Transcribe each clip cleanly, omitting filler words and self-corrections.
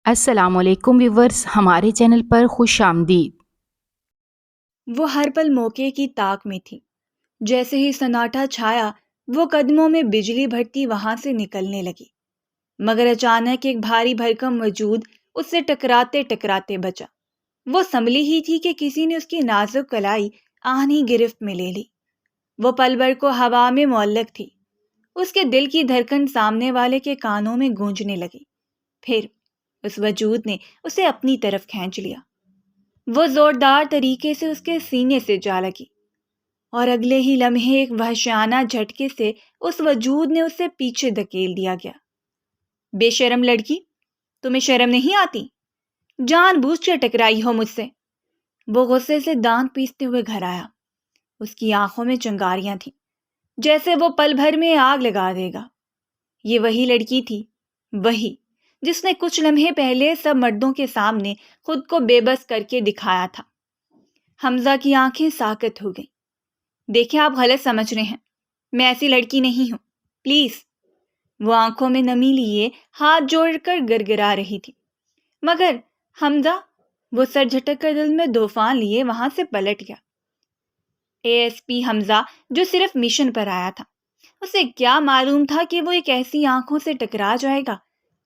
السلام علیکم ویورز، ہمارے چینل پر خوش آمدید۔ وہ ہر پل موقع کی تاک میں تھی۔ جیسے ہی سناٹا چھایا وہ قدموں میں بجلی بھرتی وہاں سے نکلنے لگی، مگر اچانک ایک بھاری بھرکم وجود اس سے ٹکراتے ٹکراتے بچا۔ وہ سنبھلی ہی تھی کہ کسی نے اس کی نازک کلائی آہنی گرفت میں لے لی۔ وہ پل بھر کو ہوا میں معلق تھی۔ اس کے دل کی دھڑکن سامنے والے کے کانوں میں گونجنے لگی۔ پھر اس وجود نے اسے اپنی طرف کھینچ لیا۔ وہ زوردار طریقے سے اس کے سینے سے جا لگی اور اگلے ہی لمحے ایک وحشیانہ جھٹکے سے اس وجود نے اسے پیچھے دھکیل دیا گیا۔ بے شرم لڑکی، تمہیں شرم نہیں آتی؟ جان بوجھ کے ٹکرائی ہو مجھ سے۔ وہ غصے سے دانت پیستے ہوئے گھر آیا۔ اس کی آنکھوں میں چنگاریاں تھیں، جیسے وہ پل بھر میں آگ لگا دے گا۔ یہ وہی لڑکی تھی، وہی جس نے کچھ لمحے پہلے سب مردوں کے سامنے خود کو بے بس کر کے دکھایا تھا۔ حمزہ کی آنکھیں ساکت ہو گئیں۔ دیکھیں، آپ غلط سمجھ رہے ہیں، میں ایسی لڑکی نہیں ہوں، پلیز۔ وہ آنکھوں میں نمی لیے ہاتھ جوڑ کر گرگرا رہی تھی۔ مگر حمزہ، وہ سر جھٹک کر دل میں طوفان لیے وہاں سے پلٹ گیا۔ ASP حمزہ جو صرف مشن پر آیا تھا، اسے کیا معلوم تھا کہ وہ ایک ایسی آنکھوں سے ٹکرا جائے گا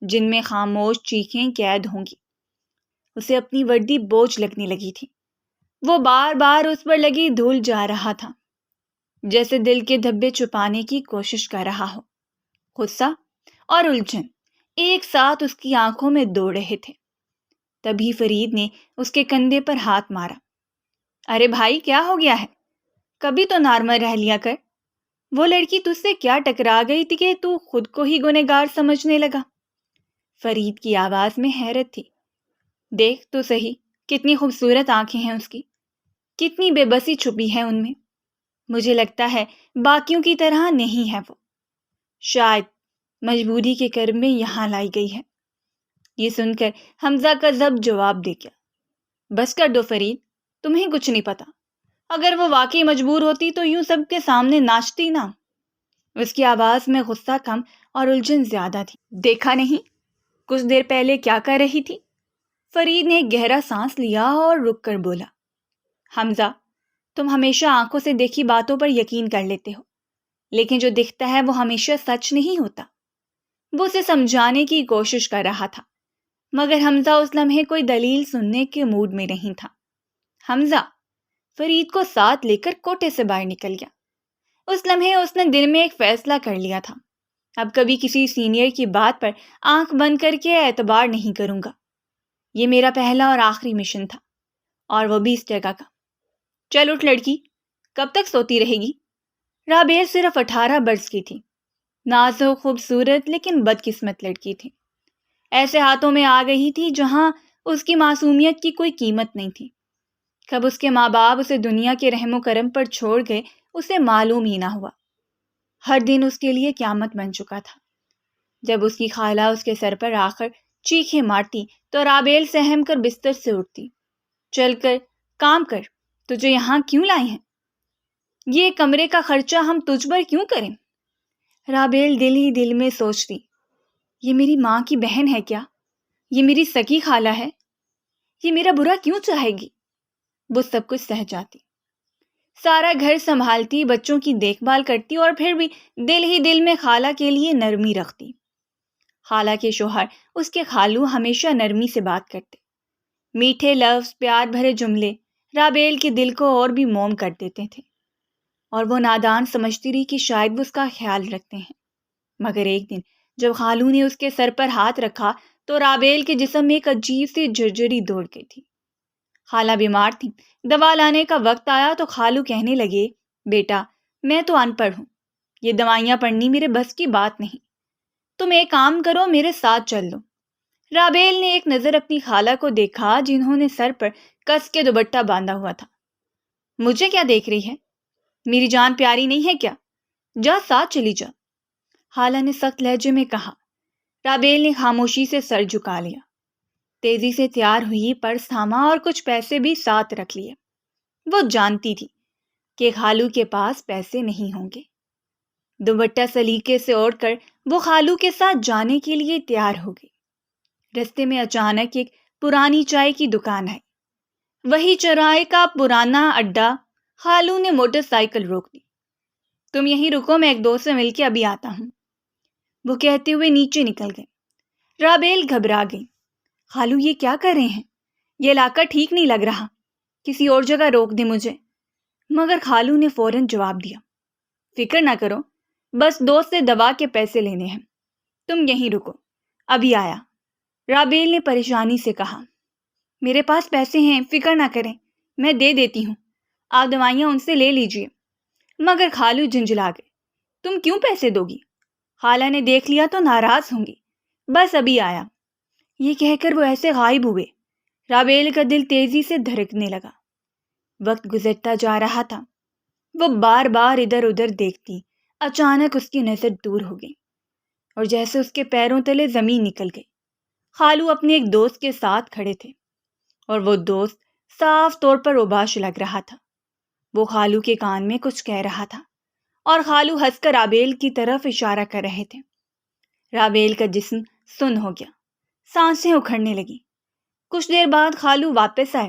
جن میں خاموش چیخیں قید ہوں گی۔ اسے اپنی وردی بوجھ لگنے لگی تھی۔ وہ بار بار اس پر لگی دھول جا رہا تھا، جیسے دل کے دھبے چھپانے کی کوشش کر رہا ہو۔ غصہ اور الجھن ایک ساتھ اس کی آنکھوں میں دوڑ رہے تھے۔ تبھی فرید نے اس کے کندھے پر ہاتھ مارا۔ ارے بھائی، کیا ہو گیا ہے؟ کبھی تو نارمل رہ لیا کر۔ وہ لڑکی تجھ سے کیا ٹکرا گئی تھی کہ تو خود کو ہی گنہگار سمجھنے لگا؟ فرید کی آواز میں حیرت تھی۔ دیکھ تو صحیح، کتنی خوبصورت آنکھیں ہیں اس کی، کتنی بے بسی چھپی ہے ان میں۔ مجھے لگتا ہے باقیوں کی طرح نہیں ہے وہ، شاید مجبوری کے کرم میں یہاں لائی گئی ہے۔ یہ سن کر حمزہ کا ضبط جواب دے گیا۔ بس کر دو فرید، تمہیں کچھ نہیں پتا۔ اگر وہ واقعی مجبور ہوتی تو یوں سب کے سامنے ناچتی نا۔ اس کی آواز میں غصہ کم اور الجھن زیادہ تھی۔ دیکھا نہیں کچھ دیر پہلے کیا کر رہی تھی؟ فرید نے ایک گہرا سانس لیا اور رک کر بولا، حمزہ، تم ہمیشہ آنکھوں سے دیکھی باتوں پر یقین کر لیتے ہو، لیکن جو دکھتا ہے وہ ہمیشہ سچ نہیں ہوتا۔ وہ اسے سمجھانے کی کوشش کر رہا تھا، مگر حمزہ اس لمحے کوئی دلیل سننے کے موڈ میں نہیں تھا۔ حمزہ فرید کو ساتھ لے کر کوٹے سے باہر نکل گیا۔ اس لمحے اس نے دل میں ایک فیصلہ کر لیا تھا، اب کبھی کسی سینئر کی بات پر آنکھ بند کر کے اعتبار نہیں کروں گا۔ یہ میرا پہلا اور آخری مشن تھا، اور وہ بھی اس جگہ کا۔ چل اٹھ لڑکی، کب تک سوتی رہے گی؟ رابعہ صرف 18 برس کی تھی، نازک خوبصورت لیکن بدقسمت لڑکی تھی۔ ایسے ہاتھوں میں آ گئی تھی جہاں اس کی معصومیت کی کوئی قیمت نہیں تھی۔ کب اس کے ماں باپ اسے دنیا کے رحم و کرم پر چھوڑ گئے اسے معلوم ہی نہ ہوا۔ ہر دن اس کے لیے قیامت بن چکا تھا۔ جب اس کی خالہ اس کے سر پر آ کر چیخیں مارتی تو رابعہ سہم کر بستر سے اٹھتی۔ چل کر کام کر، تجھے یہاں کیوں لائے ہیں؟ یہ کمرے کا خرچہ ہم تجھ پر کیوں کریں؟ رابعہ دل ہی دل میں سوچتی، یہ میری ماں کی بہن ہے کیا؟ یہ میری سکی خالہ ہے؟ یہ میرا برا کیوں چاہے گی؟ وہ سب کچھ سہ جاتی، سارا گھر سنبھالتی، بچوں کی دیکھ بھال کرتی، اور پھر بھی دل ہی دل میں خالہ کے لیے نرمی رکھتی۔ خالہ کے شوہر اس کے خالو ہمیشہ نرمی سے بات کرتے، میٹھے لفظ، پیار بھرے جملے رابعہ کے دل کو اور بھی موم کر دیتے تھے، اور وہ نادان سمجھتی رہی کہ شاید وہ اس کا خیال رکھتے ہیں۔ مگر ایک دن جب خالو نے اس کے سر پر ہاتھ رکھا تو رابعہ کے جسم میں ایک عجیب سی جھرجھری دوڑ گئی تھی۔ خالہ بیمار تھی، دوا لانے کا وقت آیا تو خالو کہنے لگے، بیٹا، میں تو ان پڑھ ہوں، یہ دوائیاں پڑھنی میرے بس کی بات نہیں، تم ایک کام کرو، میرے ساتھ چل لو۔ رابعہ نے ایک نظر اپنی خالہ کو دیکھا جنہوں نے سر پر کس کے دوپٹہ باندھا ہوا تھا۔ مجھے کیا دیکھ رہی ہے؟ میری جان پیاری نہیں ہے کیا؟ جا ساتھ چلی جا، خالہ نے سخت لہجے میں کہا۔ رابعہ نے خاموشی سے سر جھکا لیا، تیزی سے تیار ہوئی، پرس تھاما اور کچھ پیسے بھی ساتھ رکھ لیے۔ وہ جانتی تھی کہ خالو کے پاس پیسے نہیں ہوں گے۔ دوپٹہ سلیقے سے اوڑھ کر وہ خالو کے ساتھ جانے کے لیے تیار ہو گئی۔ رستے میں اچانک ایک پرانی چائے کی دکان ہے، وہی چوراہے کا پرانا اڈا۔ خالو نے موٹر سائیکل روک دی۔ تم یہیں رکو، میں ایک دوست سے مل کے ابھی آتا ہوں، وہ کہتے ہوئے نیچے نکل گئے۔ رابیل گھبرا گئی۔ خالو یہ کیا کر رہے ہیں؟ یہ علاقہ ٹھیک نہیں لگ رہا، کسی اور جگہ روک دیں مجھے۔ مگر خالو نے فوراً جواب دیا، فکر نہ کرو، بس دوست سے دوا کے پیسے لینے ہیں، تم یہیں رکو، ابھی آیا۔ رابیل نے پریشانی سے کہا، میرے پاس پیسے ہیں، فکر نہ کریں، میں دے دیتی ہوں، آپ دوائیاں ان سے لے لیجئے۔ مگر خالو جھنجھلا گئے، تم کیوں پیسے دو گی؟ خالہ نے دیکھ لیا تو ناراض ہوں گی، بس ابھی آیا۔ یہ کہہ کر وہ ایسے غائب ہوئے۔ رابیل کا دل تیزی سے دھڑکنے لگا۔ وقت گزرتا جا رہا تھا، وہ بار بار ادھر ادھر دیکھتی، اچانک اس کی نظر دور ہو گئی اور جیسے اس کے پیروں تلے زمین نکل گئی۔ خالو اپنے ایک دوست کے ساتھ کھڑے تھے اور وہ دوست صاف طور پر اوباش لگ رہا تھا۔ وہ خالو کے کان میں کچھ کہہ رہا تھا اور خالو ہنس کر رابیل کی طرف اشارہ کر رہے تھے۔ رابیل کا جسم سن ہو گیا، سانسیں اکھڑنے لگی۔ کچھ دیر بعد خالو واپس آئے۔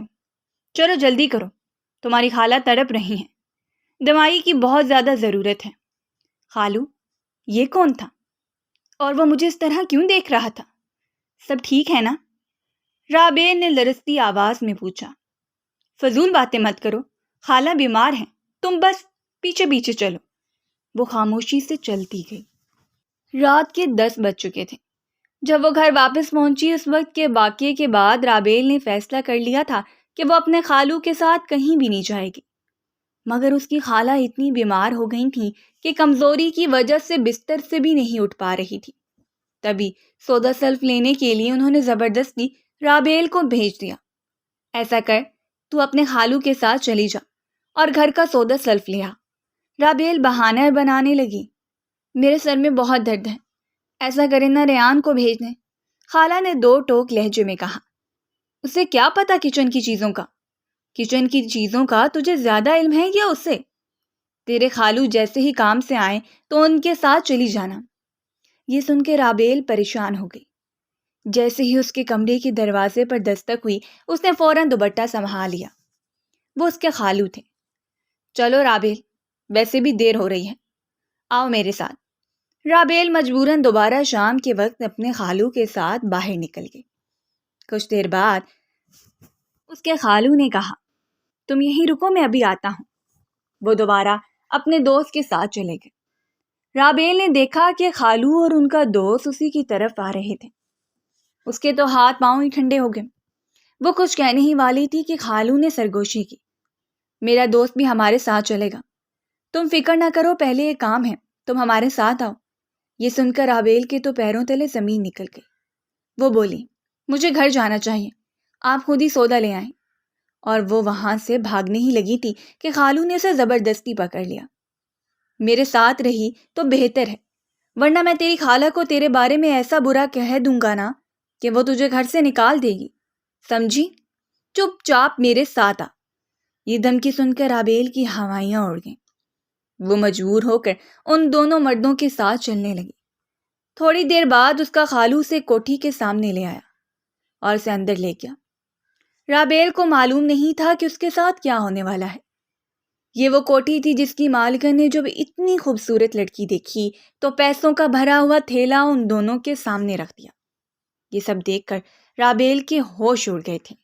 چلو جلدی کرو، تمہاری خالہ تڑپ رہی ہیں، دوائی کی بہت زیادہ ضرورت ہے۔ خالو، یہ کون تھا؟ اور وہ مجھے اس طرح کیوں دیکھ رہا تھا؟ سب ٹھیک ہے نا؟ رابیل نے لرزتی آواز میں پوچھا۔ فضول باتیں مت کرو، خالہ بیمار ہیں، تم بس پیچھے پیچھے چلو۔ وہ خاموشی سے چلتی گئی۔ رات کے 10 بج چکے تھے جب وہ گھر واپس پہنچی۔ اس وقت کے واقعے کے بعد رابیل نے فیصلہ کر لیا تھا کہ وہ اپنے خالو کے ساتھ کہیں بھی نہیں جائے گی، مگر اس کی خالہ اتنی بیمار ہو گئی تھی کہ کمزوری کی وجہ سے بستر سے بھی نہیں اٹھ پا رہی تھی۔ تبھی سودا سلف لینے کے لیے انہوں نے زبردستی رابیل کو بھیج دیا۔ ایسا کر، تو اپنے خالو کے ساتھ چلی جا اور گھر کا سودا سلف لے آ۔ رابیل بہانے بنانے لگی، میرے سر میں بہت درد ہے، ایسا کریں نہ ریان کو بھیج دیں۔ خالہ نے 2 ٹوک لہجے میں کہا، اسے کیا پتا کچن کی چیزوں کا؟ کچن کی چیزوں کا تجھے زیادہ علم ہے یا اسے؟ تیرے خالو جیسے ہی کام سے آئیں تو ان کے ساتھ چلی جانا۔ یہ سن کے رابیل پریشان ہو گئی۔ جیسے ہی اس کے کمرے کے دروازے پر دستک ہوئی، اس نے فوراً دوپٹہ سنبھال لیا۔ وہ اس کے خالو تھے۔ چلو رابیل، ویسے بھی دیر ہو رہی ہے، آؤ میرے ساتھ۔ رابیل مجبوراً دوبارہ شام کے وقت اپنے خالو کے ساتھ باہر نکل گئی۔ کچھ دیر بعد اس کے خالو نے کہا، تم یہیں رکو، میں ابھی آتا ہوں۔ وہ دوبارہ اپنے دوست کے ساتھ چلے گئے۔ رابیل نے دیکھا کہ خالو اور ان کا دوست اسی کی طرف آ رہے تھے۔ اس کے تو ہاتھ پاؤں ہی ٹھنڈے ہو گئے۔ وہ کچھ کہنے ہی والی تھی کہ خالو نے سرگوشی کی، میرا دوست بھی ہمارے ساتھ چلے گا، تم فکر نہ کرو، پہلے ایک کام ہے، تم ہمارے ساتھ آؤ۔ یہ سن کر رابیل کے تو پیروں تلے زمین نکل گئی۔ وہ بولی، مجھے گھر جانا چاہیے، آپ خود ہی سودا لے آئیں۔ اور وہ وہاں سے بھاگنے ہی لگی تھی کہ خالو نے اسے زبردستی پکڑ لیا۔ میرے ساتھ رہی تو بہتر ہے، ورنہ میں تیری خالہ کو تیرے بارے میں ایسا برا کہہ دوں گا نا کہ وہ تجھے گھر سے نکال دے گی، سمجھی؟ چپ چاپ میرے ساتھ آ۔ یہ دھمکی سن کر رابیل کی ہوائیاں اڑ گئیں۔ وہ مجبور ہو کر ان دونوں مردوں کے ساتھ چلنے لگی۔ تھوڑی دیر بعد اس کا خالو اسے کوٹھی کے سامنے لے آیا اور اسے اندر لے گیا۔ رابیل کو معلوم نہیں تھا کہ اس کے ساتھ کیا ہونے والا ہے۔ یہ وہ کوٹھی تھی جس کی مالکن نے جب اتنی خوبصورت لڑکی دیکھی تو پیسوں کا بھرا ہوا تھیلا ان دونوں کے سامنے رکھ دیا۔ یہ سب دیکھ کر رابیل کے ہوش اڑ گئے تھے۔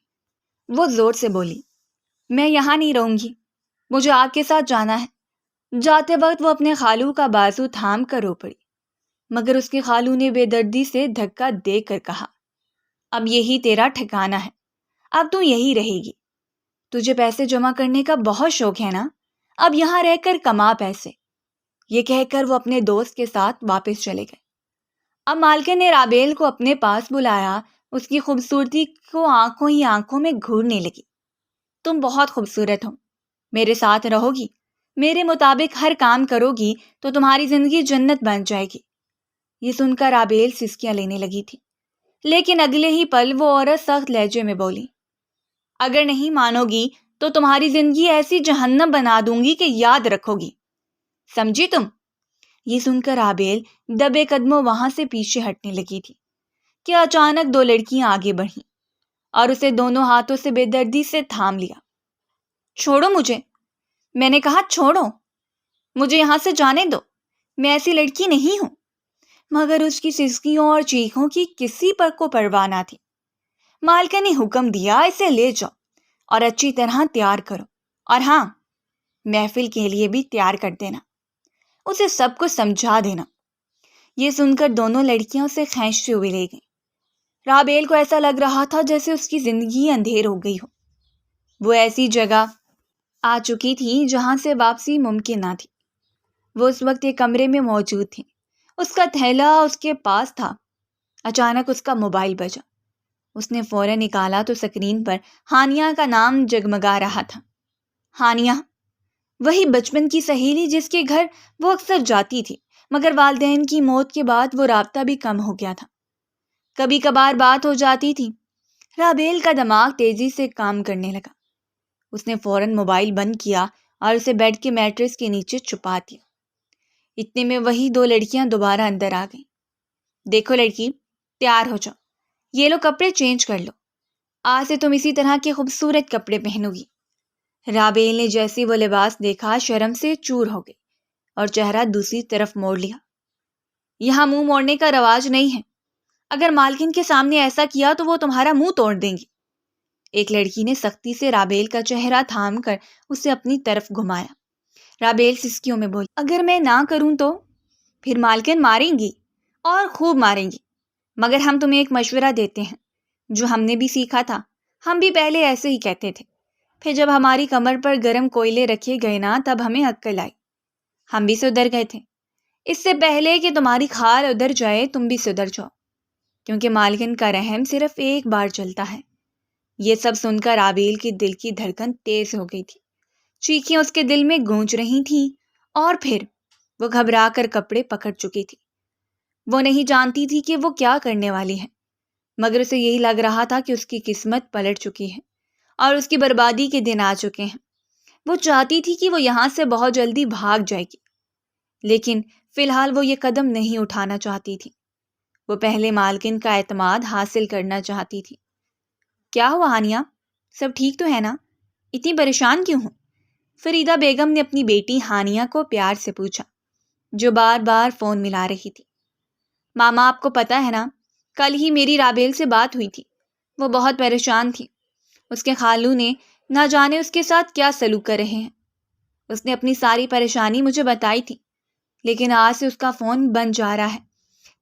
وہ زور سے بولی، میں یہاں نہیں رہوں گی، مجھے آپ کے ساتھ جانا ہے۔ جاتے وقت وہ اپنے خالو کا بازو تھام کر رو پڑی، مگر اس کے خالو نے بے دردی سے دھکا دے کر کہا، اب یہی تیرا ٹھکانہ ہے، اب تو یہی رہے گی، تجھے پیسے جمع کرنے کا بہت شوق ہے نا، اب یہاں رہ کر کما پیسے۔ یہ کہہ کر وہ اپنے دوست کے ساتھ واپس چلے گئے۔ اب مالکن نے رابیل کو اپنے پاس بلایا، اس کی خوبصورتی کو آنکھوں ہی آنکھوں میں گھورنے لگی۔ تم بہت خوبصورت ہو، میرے ساتھ رہو گی، میرے مطابق ہر کام کرو گی تو تمہاری زندگی جنت بن جائے گی۔ یہ سن کر رابیل سسکیاں لینے لگی تھی، لیکن اگلے ہی پل وہ عورت سخت لہجے میں بولی، اگر نہیں مانو گی تو تمہاری زندگی ایسی جہنم بنا دوں گی کہ یاد رکھو گی، سمجھی تم؟ یہ سن کر رابیل دبے قدموں وہاں سے پیچھے ہٹنے لگی تھی کہ اچانک دو لڑکیاں آگے بڑھیں اور اسے دونوں ہاتھوں سے بے دردی سے تھام لیا۔ چھوڑو مجھے، میں نے کہا چھوڑو، مجھے یہاں سے جانے دو، میں ایسی لڑکی نہیں ہوں۔ مگر اس کی سسکیوں اور چیخوں کی کسی پر کو پرواہ نہ تھی۔ مالکہ نے حکم دیا، اسے لے جاؤ اور اچھی طرح تیار کرو، اور ہاں، محفل کے لیے بھی تیار کر دینا، اسے سب کچھ سمجھا دینا۔ یہ سن کر دونوں لڑکیاں اسے کھینچتے ہوئے لے گئیں۔ رابیل کو ایسا لگ رہا تھا جیسے اس کی زندگی اندھیر ہو گئی ہو۔ وہ ایسی جگہ آ چکی تھی جہاں سے واپسی ممکن نہ تھی۔ وہ اس وقت ایک کمرے میں موجود تھی، اس کا تھیلا اس کے پاس تھا۔ اچانک اس کا موبائل بجا۔ اس نے فوراً نکالا تو سکرین پر ہانیہ کا نام جگمگا رہا تھا۔ ہانیہ، وہی بچپن کی سہیلی جس کے گھر وہ اکثر جاتی تھی، مگر والدین کی موت کے بعد وہ رابطہ بھی کم ہو گیا تھا۔ کبھی کبھار بات ہو جاتی تھی۔ رابیل کا دماغ تیزی سے کام کرنے لگا۔ اس نے فوراً موبائل بند کیا اور اسے بیڈ کے میٹرس کے نیچے چھپا دیا۔ اتنے میں وہی دو لڑکیاں دوبارہ اندر آ گئیں۔ دیکھو لڑکی، تیار ہو جاؤ، یہ لو کپڑے چینج کر لو، آج سے تم اسی طرح کے خوبصورت کپڑے پہنو گی۔ رابیل نے جیسی وہ لباس دیکھا شرم سے چور ہو گئی اور چہرہ دوسری طرف موڑ لیا۔ یہاں منہ موڑنے کا رواج نہیں ہے، اگر مالکن کے سامنے ایسا کیا تو وہ تمہارا منہ توڑ دیں گی۔ ایک لڑکی نے سختی سے رابیل کا چہرہ تھام کر اسے اپنی طرف گھمایا۔ رابیل سسکیوں میں بولی، اگر میں نہ کروں تو پھر مالکن ماریں گی اور خوب ماریں گی، مگر ہم تمہیں ایک مشورہ دیتے ہیں جو ہم نے بھی سیکھا تھا۔ ہم بھی پہلے ایسے ہی کہتے تھے، پھر جب ہماری کمر پر گرم کوئلے رکھے گئے نا تب ہمیں عقل آئی، ہم بھی سدھر گئے تھے۔ اس سے پہلے کہ تمہاری کھال ادھر جائے تم بھی سدھر جاؤ، کیونکہ مالکن کا رحم صرف ایک بار چلتا ہے۔ یہ سب سن کر رابیل کی دل کی دھڑکن تیز ہو گئی تھی، چیخیں اس کے دل میں گونج رہی تھیں، اور پھر وہ گھبرا کر کپڑے پکڑ چکی تھی۔ وہ نہیں جانتی تھی کہ وہ کیا کرنے والی ہے، مگر اسے یہی لگ رہا تھا کہ اس کی قسمت پلٹ چکی ہے اور اس کی بربادی کے دن آ چکے ہیں۔ وہ چاہتی تھی کہ وہ یہاں سے بہت جلدی بھاگ جائے گی، لیکن فی الحال وہ یہ قدم نہیں اٹھانا چاہتی تھی۔ وہ پہلے مالکن کا اعتماد حاصل کرنا چاہتی تھی۔ کیا ہوا ہانیہ، سب ٹھیک تو ہے نا؟ اتنی پریشان کیوں ہوں؟ فریدہ بیگم نے اپنی بیٹی ہانیہ کو پیار سے پوچھا، جو بار بار فون ملا رہی تھی۔ ماما، آپ کو پتہ ہے نا، کل ہی میری رابیل سے بات ہوئی تھی، وہ بہت پریشان تھی۔ اس کے خالو نے نہ جانے اس کے ساتھ کیا سلوک کر رہے ہیں۔ اس نے اپنی ساری پریشانی مجھے بتائی تھی، لیکن آج سے اس کا فون بند جا رہا ہے۔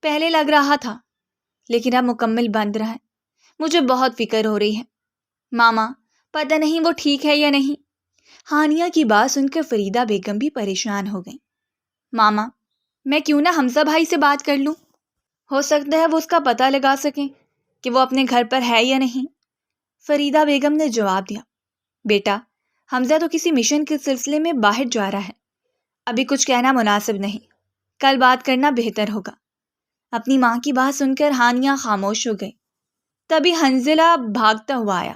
پہلے لگ رہا تھا، لیکن اب مکمل بند رہا ہے۔ مجھے بہت فکر ہو رہی ہے۔ ماما، پتہ نہیں وہ ٹھیک ہے یا نہیں۔ ہانیہ کی بات سن کر فریدہ بیگم بھی پریشان ہو گئیں۔ ماما، میں کیوں نہ حمزہ بھائی سے بات کر لوں؟ ہو سکتا ہے وہ اس کا پتہ لگا سکیں کہ وہ اپنے گھر پر ہے یا نہیں۔ فریدہ بیگم نے جواب دیا، بیٹا، حمزہ تو کسی مشن کے سلسلے میں باہر جا رہا ہے، ابھی کچھ کہنا مناسب نہیں، کل بات کرنا بہتر ہوگا۔ اپنی ماں کی بات سن کر ہانیہ خاموش ہو گئی۔ تبھی حنظلہ بھاگتا ہوا آیا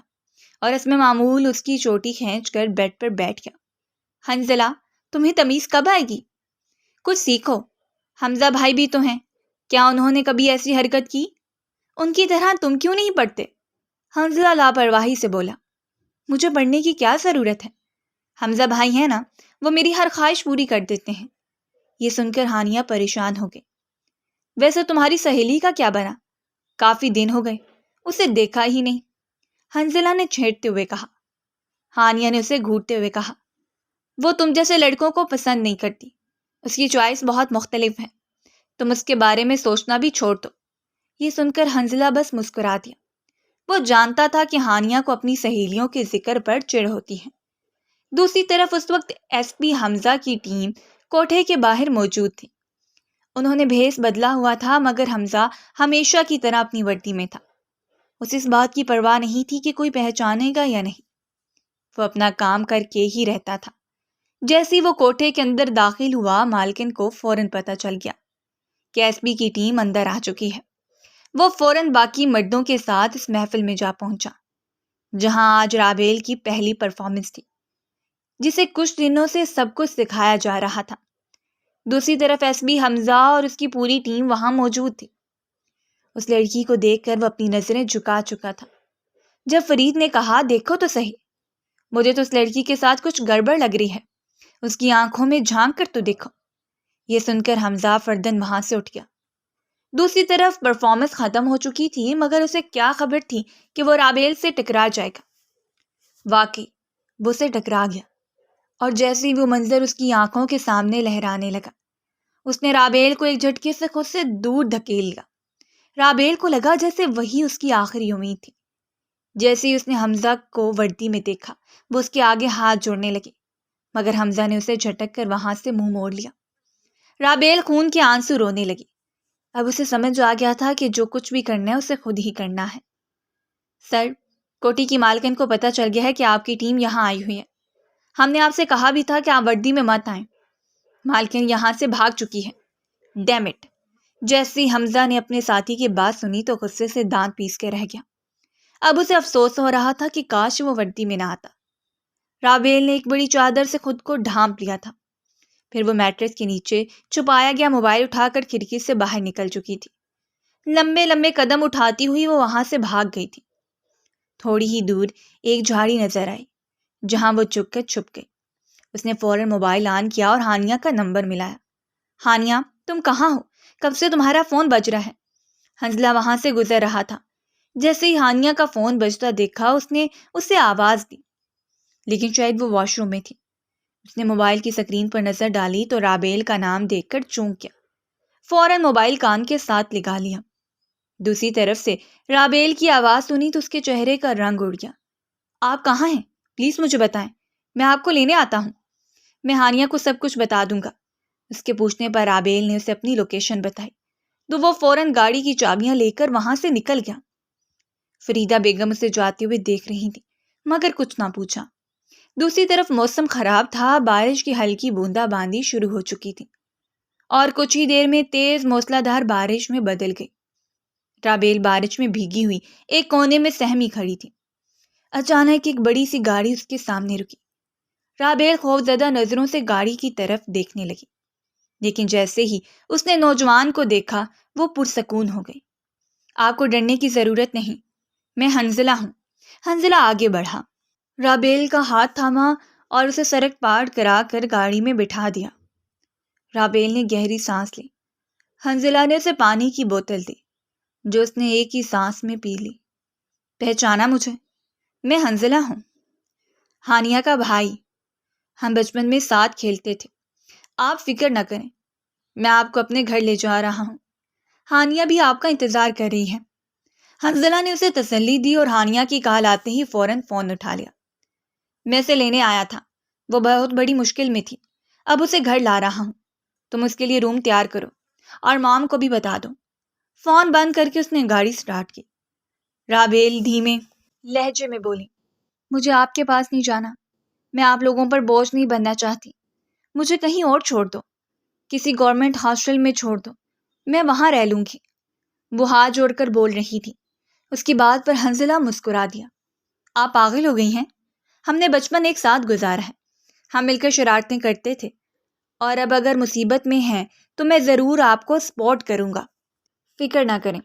اور اس میں معمول اس کی چوٹی کھینچ کر بیڈ پر بیٹھ گیا۔ حنظلہ، تمہیں تمیز کب آئے گی؟ کچھ سیکھو، حمزہ بھائی بھی تو ہیں، کیا انہوں نے کبھی ایسی حرکت کی؟ ان کی طرح تم کیوں نہیں پڑھتے؟ حنظلہ لاپرواہی سے بولا، مجھے پڑھنے کی کیا ضرورت ہے؟ حمزہ بھائی ہیں نا، وہ میری ہر خواہش پوری کر دیتے ہیں۔ یہ سن کر ہانیہ پریشان ہو گئی۔ ویسے تمہاری سہیلی کا کیا بنا؟ کافی دن ہو گئے، اسے دیکھا ہی نہیں، حنظلہ نے چھیڑتے ہوئے کہا۔ ہانیہ نے اسے گھورتے ہوئے کہا، وہ تم جیسے لڑکوں کو پسند نہیں کرتی، اس کی چوائس بہت مختلف ہے، تم اس کے بارے میں سوچنا بھی چھوڑ دو۔ یہ سن کر حنظلہ بس مسکرا دیا۔ وہ جانتا تھا کہ ہانیہ کو اپنی سہیلیوں کے ذکر پر چڑ ہوتی ہے۔ دوسری طرف اس وقت ایس پی حمزہ کی ٹیم کوٹھے کے باہر موجود تھی۔ انہوں نے بھیس بدلا ہوا تھا، مگر حمزہ ہمیشہ کی طرح اپنی وردی میں تھا۔ اسے اس بات کی پرواہ نہیں تھی کہ کوئی پہچانے گا یا نہیں، وہ اپنا کام کر کے ہی رہتا تھا۔ جیسے ہی وہ کوٹھے کے اندر داخل ہوا، مالکن کو فوراً پتہ چل گیا کہ ایس پی کی ٹیم اندر آ چکی ہے۔ وہ فوراً باقی مردوں کے ساتھ اس محفل میں جا پہنچا، جہاں آج رابیل کی پہلی پرفارمنس تھی، جسے کچھ دنوں سے سب کچھ سکھایا جا رہا تھا۔ دوسری طرف ایس پی حمزہ اور اس کی پوری ٹیم وہاں موجود تھی۔ اس لڑکی کو دیکھ کر وہ اپنی نظریں جھکا چکا تھا۔ جب فرید نے کہا دیکھو تو صحیح، مجھے تو اس لڑکی کے ساتھ کچھ گڑبڑ لگ رہی ہے، اس کی آنکھوں میں جھانک کر تو دیکھو۔ یہ سن کر حمزہ فردن وہاں سے اٹھ گیا۔ دوسری طرف پرفارمنس ختم ہو چکی تھی، مگر اسے کیا خبر تھی کہ وہ رابیل سے ٹکرا جائے گا۔ واقعی وہ اسے ٹکرا گیا، اور جیسے ہی وہ منظر اس کی آنکھوں کے سامنے لہرانے لگا، اس نے رابیل کو ایک جھٹکے سے خود سے دور دھکیل لیا۔ رابیل کو لگا جیسے وہی اس کی آخری امید تھی۔ جیسے ہی اس نے حمزہ کو وردی میں دیکھا، وہ اس کے آگے ہاتھ جوڑنے لگی، مگر حمزہ نے اسے جھٹک کر وہاں سے منہ موڑ لیا۔ رابیل خون کے آنسو رونے لگی۔ اب اسے سمجھ آ گیا تھا کہ جو کچھ بھی کرنا ہے اسے خود ہی کرنا ہے۔ سر، کوٹھی کی مالکن کو پتہ چل گیا ہے کہ آپ کی ٹیم یہاں آئی ہوئی ہے۔ ہم نے آپ سے کہا بھی تھا کہ آپ وردی میں مت آئیں۔ مالکن یہاں سے بھاگ چکی ہے۔ Damn it! جیسے ہی حمزہ نے اپنے ساتھی کی بات سنی تو غصے سے دانت پیس کے رہ گیا۔ اب اسے افسوس ہو رہا تھا کہ کاش وہ وردی میں نہ آتا۔ رابیل نے ایک بڑی چادر سے خود کو ڈھانپ لیا تھا، پھر وہ میٹرس کے نیچے چھپایا گیا موبائل اٹھا کر کھڑکی سے باہر نکل چکی تھی۔ لمبے لمبے قدم اٹھاتی ہوئی وہ وہاں سے بھاگ گئی تھی۔ تھوڑی ہی دور ایک جھاڑی نظر آئی جہاں وہ چپ کر چھپ گئی۔ اس نے فوراً موبائل آن کیا اور ہانیہ کا نمبر ملایا۔ ہانیہ، تم کہاں ہو؟ کب سے تمہارا فون بج رہا ہے۔ حنزلہ وہاں سے گزر رہا تھا۔ جیسے ہی ہانیہ کا فون بجتا دیکھا اس نے اسے آواز دی، لیکن شاید وہ واش روم میں تھی۔ اس نے موبائل کی سکرین پر نظر ڈالی تو رابیل کا نام دیکھ کر چونک گیا۔ فوراً موبائل کان کے ساتھ لگا لیا۔ دوسری طرف سے رابیل کی آواز سنی تو اس کے چہرے کا رنگ اڑ گیا۔ آپ کہاں ہیں؟ پلیز مجھے بتائیں، میں آپ کو لینے آتا ہوں۔ میں ہانیہ کو سب کچھ بتا دوں گا۔ اس کے پوچھنے پر رابیل نے اسے اپنی لوکیشن بتائی تو وہ فوراً گاڑی کی چابیاں لے کر وہاں سے نکل گیا۔ فریدہ بیگم اسے جاتے ہوئے دیکھ رہی تھی، مگر کچھ نہ پوچھا۔ دوسری طرف موسم خراب تھا، بارش کی ہلکی بوندا باندی شروع ہو چکی تھی اور کچھ ہی دیر میں تیز موسلادھار بارش میں بدل گئی۔ رابیل بارش میں بھیگی ہوئی ایک کونے میں سہمی کھڑی تھی۔ اچانک ایک بڑی سی گاڑی اس کے سامنے رکی۔ رابیل خوفزدہ نظروں سے گاڑی کی طرف دیکھنے لگی، لیکن جیسے ہی اس نے نوجوان کو دیکھا وہ پرسکون ہو گئی۔ آپ کو ڈرنے کی ضرورت نہیں، میں حنزلہ ہوں۔ حنزلہ آگے بڑھا، رابیل کا ہاتھ تھاما اور اسے سڑک پار کرا کر گاڑی میں بٹھا دیا۔ رابیل نے گہری سانس لی۔ حنزلہ نے اسے پانی کی بوتل دی جو اس نے ایک ہی سانس میں پی لی۔ پہچانا مجھے؟ میں حنزلہ ہوں، ہانیہ کا بھائی۔ ہم بچپن میں ساتھ کھیلتے تھے۔ آپ فکر نہ کریں، میں آپ کو اپنے گھر لے جا رہا ہوں۔ ہانیہ بھی آپ کا انتظار کر رہی ہے۔ حنزلہ نے اسے تسلی دی اور ہانیہ کی کال آتے ہی فوراً فون اٹھا لیا۔ میں اسے لینے آیا تھا، وہ بہت بڑی مشکل میں تھی، اب اسے گھر لا رہا ہوں۔ تم اس کے لیے روم تیار کرو اور مام کو بھی بتا دو۔ فون بند کر کے اس نے گاڑی سٹارٹ کی۔ رابیل دھیمے لہجے میں بولی، مجھے آپ کے پاس نہیں جانا، میں آپ لوگوں پر بوجھ نہیں بننا چاہتی، مجھے کہیں اور چھوڑ دو، کسی گورنمنٹ ہاسٹل میں چھوڑ دو، میں وہاں رہ لوں گی۔ وہ ہاتھ جوڑ کر بول رہی تھی۔ اس کی بات پر حنزلہ مسکرا دیا۔ آپ پاگل ہو گئی ہیں؟ ہم نے بچپن ایک ساتھ گزارا ہے، ہم مل کر شرارتیں کرتے تھے، اور اب اگر مصیبت میں ہیں تو میں ضرور آپ کو سپورٹ کروں گا۔ فکر نہ کریں،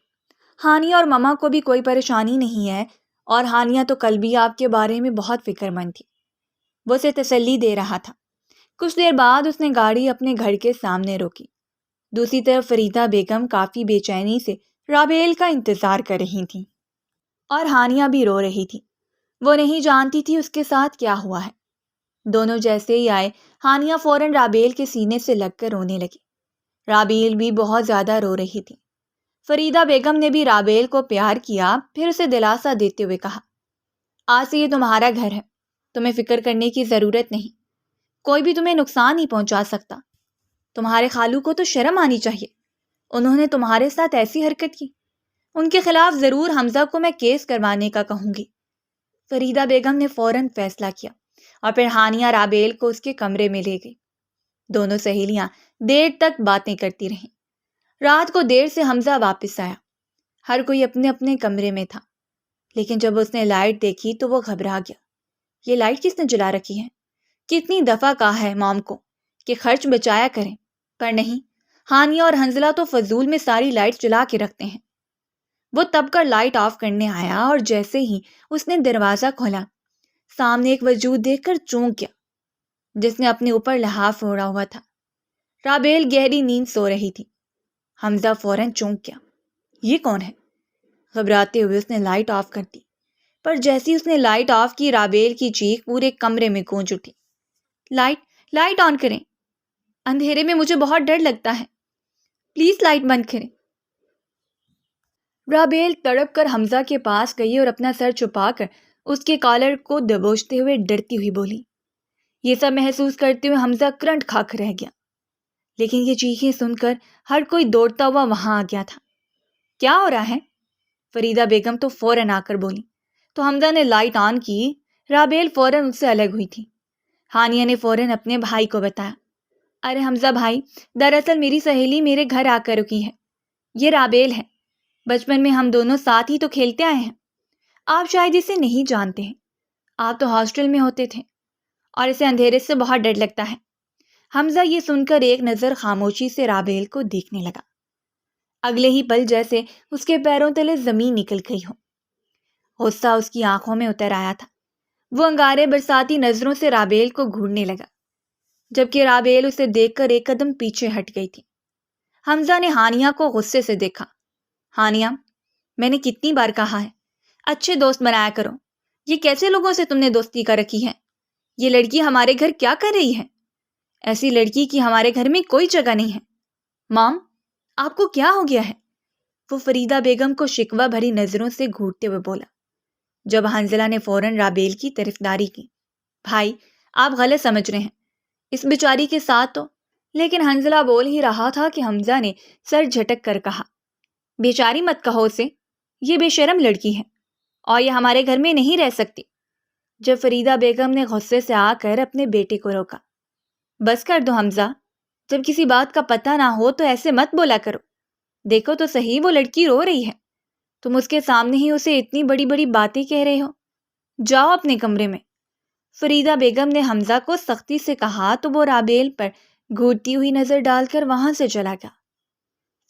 ہانیہ اور مما کو بھی کوئی پریشانی نہیں ہے، اور ہانیہ تو کل بھی آپ کے بارے میں بہت فکر مند تھی۔ وہ اسے تسلی دے رہا تھا۔ کچھ دیر بعد اس نے گاڑی اپنے گھر کے سامنے روکی۔ دوسری طرف فریدہ بیگم کافی بے چینی سے رابیل کا انتظار کر رہی تھی، اور ہانیہ بھی رو رہی تھی۔ وہ نہیں جانتی تھی اس کے ساتھ کیا ہوا ہے۔ دونوں جیسے ہی آئے، ہانیہ فوراً رابیل کے سینے سے لگ کر رونے لگی۔ رابیل بھی بہت زیادہ رو رہی تھی۔ فریدہ بیگم نے بھی رابیل کو پیار کیا، پھر اسے دلاسا دیتے ہوئے کہا، آج سے یہ تمہارا گھر ہے، تمہیں فکر کرنے کی ضرورت نہیں، کوئی بھی تمہیں نقصان نہیں پہنچا سکتا۔ تمہارے خالو کو تو شرم آنی چاہیے، انہوں نے تمہارے ساتھ ایسی حرکت کی۔ ان کے خلاف ضرور حمزہ کو میں کیس کروانے کا کہوں گی۔ فریدہ بیگم نے فوراً فیصلہ کیا، اور پھر ہانیہ رابیل کو اس کے کمرے میں لے گئی۔ دونوں سہیلیاں دیر تک باتیں کرتی رہیں۔ رات کو دیر سے حمزہ واپس آیا۔ ہر کوئی اپنے اپنے کمرے میں تھا، لیکن جب اس نے لائٹ دیکھی تو وہ گھبرا گیا۔ یہ لائٹ کس نے جلا رکھی ہے؟ کتنی دفعہ کہا ہے مام کو کہ خرچ بچایا کریں، پر نہیں، ہانیہ اور حنزلہ تو فضول میں ساری لائٹ جلا کے رکھتے ہیں۔ وہ تب کر لائٹ آف کرنے آیا اور جیسے ہی اس نے دروازہ کھولا سامنے ایک وجود دیکھ کر چونک گیا جس نے اپنے اوپر لحاف اوڑھا ہوا تھا۔ رابیل گہری نیند سو رہی تھی۔ حمزہ فوراً چونک گیا۔ یہ کون ہے؟ گھبراتے ہوئے اس نے لائٹ آف کر دی، پر جیسی اس نے لائٹ آف کی رابیل کی چیخ پورے کمرے میں گونج اٹھی۔ لائٹ آن کریں، اندھیرے میں مجھے بہت ڈر لگتا ہے، پلیز لائٹ بند کریں۔ رابیل تڑپ کر حمزہ کے پاس گئی اور اپنا سر چھپا کر اس کے کالر کو دبوچتے ہوئے ڈرتی ہوئی بولی۔ یہ سب محسوس کرتے ہوئے حمزہ کرنٹ کھا کر رہ گیا، لیکن یہ چیخیں سن کر ہر کوئی دوڑتا ہوا وہاں آ گیا تھا۔ کیا ہو رہا ہے؟ فریدہ بیگم تو فوراً آ کر بولی۔ تو حمزہ نے لائٹ آن کی۔ رابیل فوراً اس سے الگ ہوئی تھی۔ ہانیہ نے فوراً اپنے بھائی کو بتایا، ارے حمزہ بھائی، دراصل میری سہیلی میرے گھر آ کر رکی ہے، یہ رابیل ہے، بچپن میں ہم دونوں ساتھ ہی تو کھیلتے آئے ہیں، آپ شاید اسے نہیں جانتے ہیں، آپ تو ہاسٹل میں ہوتے تھے اور اسے اندھیرے سے بہت ڈر لگتا ہے۔ حمزہ یہ سن کر ایک نظر خاموشی سے رابیل کو دیکھنے لگا۔ اگلے ہی پل جیسے اس کے پیروں تلے زمین نکل گئی ہو۔ غصہ اس کی آنکھوں میں اتر آیا تھا۔ وہ انگارے برساتی نظروں سے رابیل کو گھورنے لگا، جبکہ رابیل اسے دیکھ کر ایک قدم پیچھے ہٹ گئی تھی۔ حمزہ نے ہانیہ کو غصے سے دیکھا۔ ہانیہ، میں نے کتنی بار کہا ہے اچھے دوست بنایا کرو، یہ کیسے لوگوں سے تم نے دوستی کر رکھی ہے؟ یہ لڑکی ہمارے گھر کیا کر رہی ہے؟ ایسی لڑکی کی ہمارے گھر میں کوئی جگہ نہیں ہے۔ مام، آپ کو کیا ہو گیا ہے؟ وہ فریدہ بیگم کو شکوہ بھری نظروں سے گھورتے ہوئے بولا، جب حنزلہ نے فوراً رابیل کی طرفداری کی۔ بھائی، آپ غلط سمجھ رہے ہیں، اس بیچاری کے ساتھ تو… لیکن حنزلہ بول ہی رہا تھا کہ حمزہ نے سر جھٹک کر کہا، بیچاری مت کہو اسے، یہ بے شرم لڑکی ہے اور یہ ہمارے گھر میں نہیں رہ سکتی۔ جب فریدہ بیگم نے غصے سے آ کر اپنے بیٹے کو روکا، بس کر دو حمزہ، جب کسی بات کا پتہ نہ ہو تو ایسے مت بولا کرو، دیکھو تو صحیح وہ لڑکی رو رہی ہے، تم اس کے سامنے ہی اسے اتنی بڑی بڑی باتیں کہہ رہے ہو، جاؤ اپنے کمرے میں۔ فریدہ بیگم نے حمزہ کو سختی سے کہا تو وہ رابیل پر گھورتی ہوئی نظر ڈال کر وہاں سے چلا گیا۔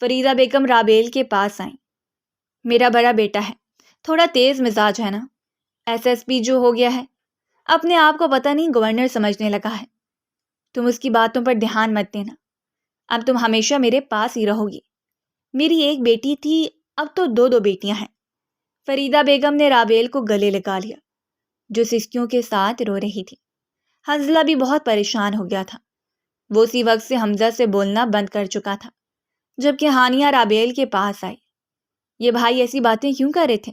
فریدہ بیگم رابیل کے پاس آئیں۔ میرا بڑا بیٹا ہے، تھوڑا تیز مزاج ہے نا، SSP جو ہو گیا ہے، اپنے آپ کو پتہ نہیں گورنر سمجھنے لگا ہے، تم اس کی باتوں پر دھیان مت دینا، اب تم ہمیشہ میرے پاس ہی رہو گی، میری ایک بیٹی تھی، اب تو دو بیٹیاں ہیں۔ فریدہ بیگم نے رابیل کو گلے لگا لیا جو سسکیوں کے ساتھ رو رہی تھی۔ حنزلہ بھی بہت پریشان ہو گیا تھا، وہ اسی وقت سے حمزہ سے بولنا بند کر چکا تھا۔ جبکہ ہانیہ رابیل کے پاس آئی۔ یہ بھائی ایسی باتیں کیوں کر رہے تھے؟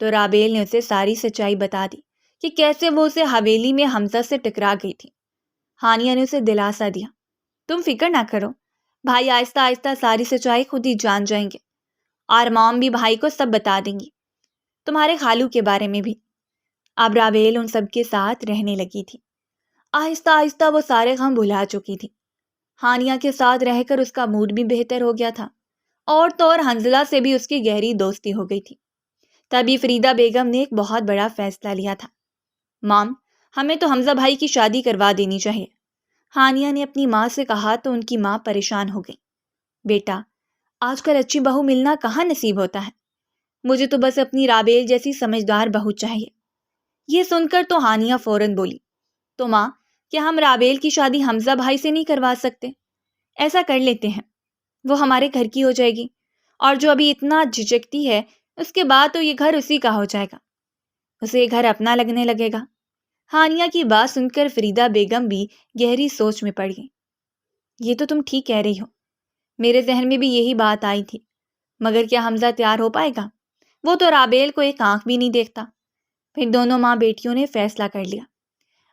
تو رابیل نے اسے ساری سچائی بتا دی کہ کیسے وہ اسے حویلی میں حمزہ سے ٹکرا گئی تھی۔ ہانیہ نے اسے دلاسا دیا، تم فکر نہ کرو بھائی، آہستہ آہستہ ساری سچائی خود ہی جان جائیں گے، اور مام بھی بھائی کو سب بتا دیں گی، تمہارے خالو کے بارے میں بھی۔ اب رابیل ان سب کے ساتھ رہنے لگی تھی۔ آہستہ آہستہ وہ سارے غم بھلا چکی تھی۔ ہانیہ کے ساتھ رہ کر اس کا موڈ بھی بہتر ہو گیا تھا، اور تو اور حنزلہ سے بھی اس کی گہری دوستی ہو گئی تھی۔ تبھی فریدہ بیگم نے ایک بہت بڑا فیصلہ لیا تھا۔ مام، ہمیں تو حمزہ بھائی کی شادی کروا دینی چاہیے۔ ہانیہ نے اپنی ماں سے کہا تو ان کی ماں پریشان ہو گئی۔ بیٹا، آج کل اچھی بہو ملنا کہاں نصیب ہوتا ہے، مجھے تو بس اپنی رابیل جیسی سمجھدار بہو چاہیے۔ یہ سن کر تو ہانیہ فوراً بولی، تو ماں، کیا ہم رابیل کی شادی حمزہ بھائی سے نہیں کروا سکتے؟ ایسا کر لیتے ہیں، وہ ہمارے گھر کی ہو جائے گی، اور جو ابھی اتنا جھجکتی ہے اس کے بعد تو یہ گھر اسی کا ہو جائے گا، اسے یہ گھر اپنا لگنے لگے گا۔ ہانیہ کی بات سن کر فریدہ بیگم بھی گہری سوچ میں پڑ گئی۔ یہ تو تم ٹھیک کہہ رہی ہو، میرے ذہن میں بھی یہی بات آئی تھی، مگر کیا حمزہ تیار ہو پائے گا؟ وہ تو رابیل کو ایک آنکھ بھی نہیں دیکھتا۔ پھر دونوں ماں بیٹیوں نے فیصلہ کر لیا۔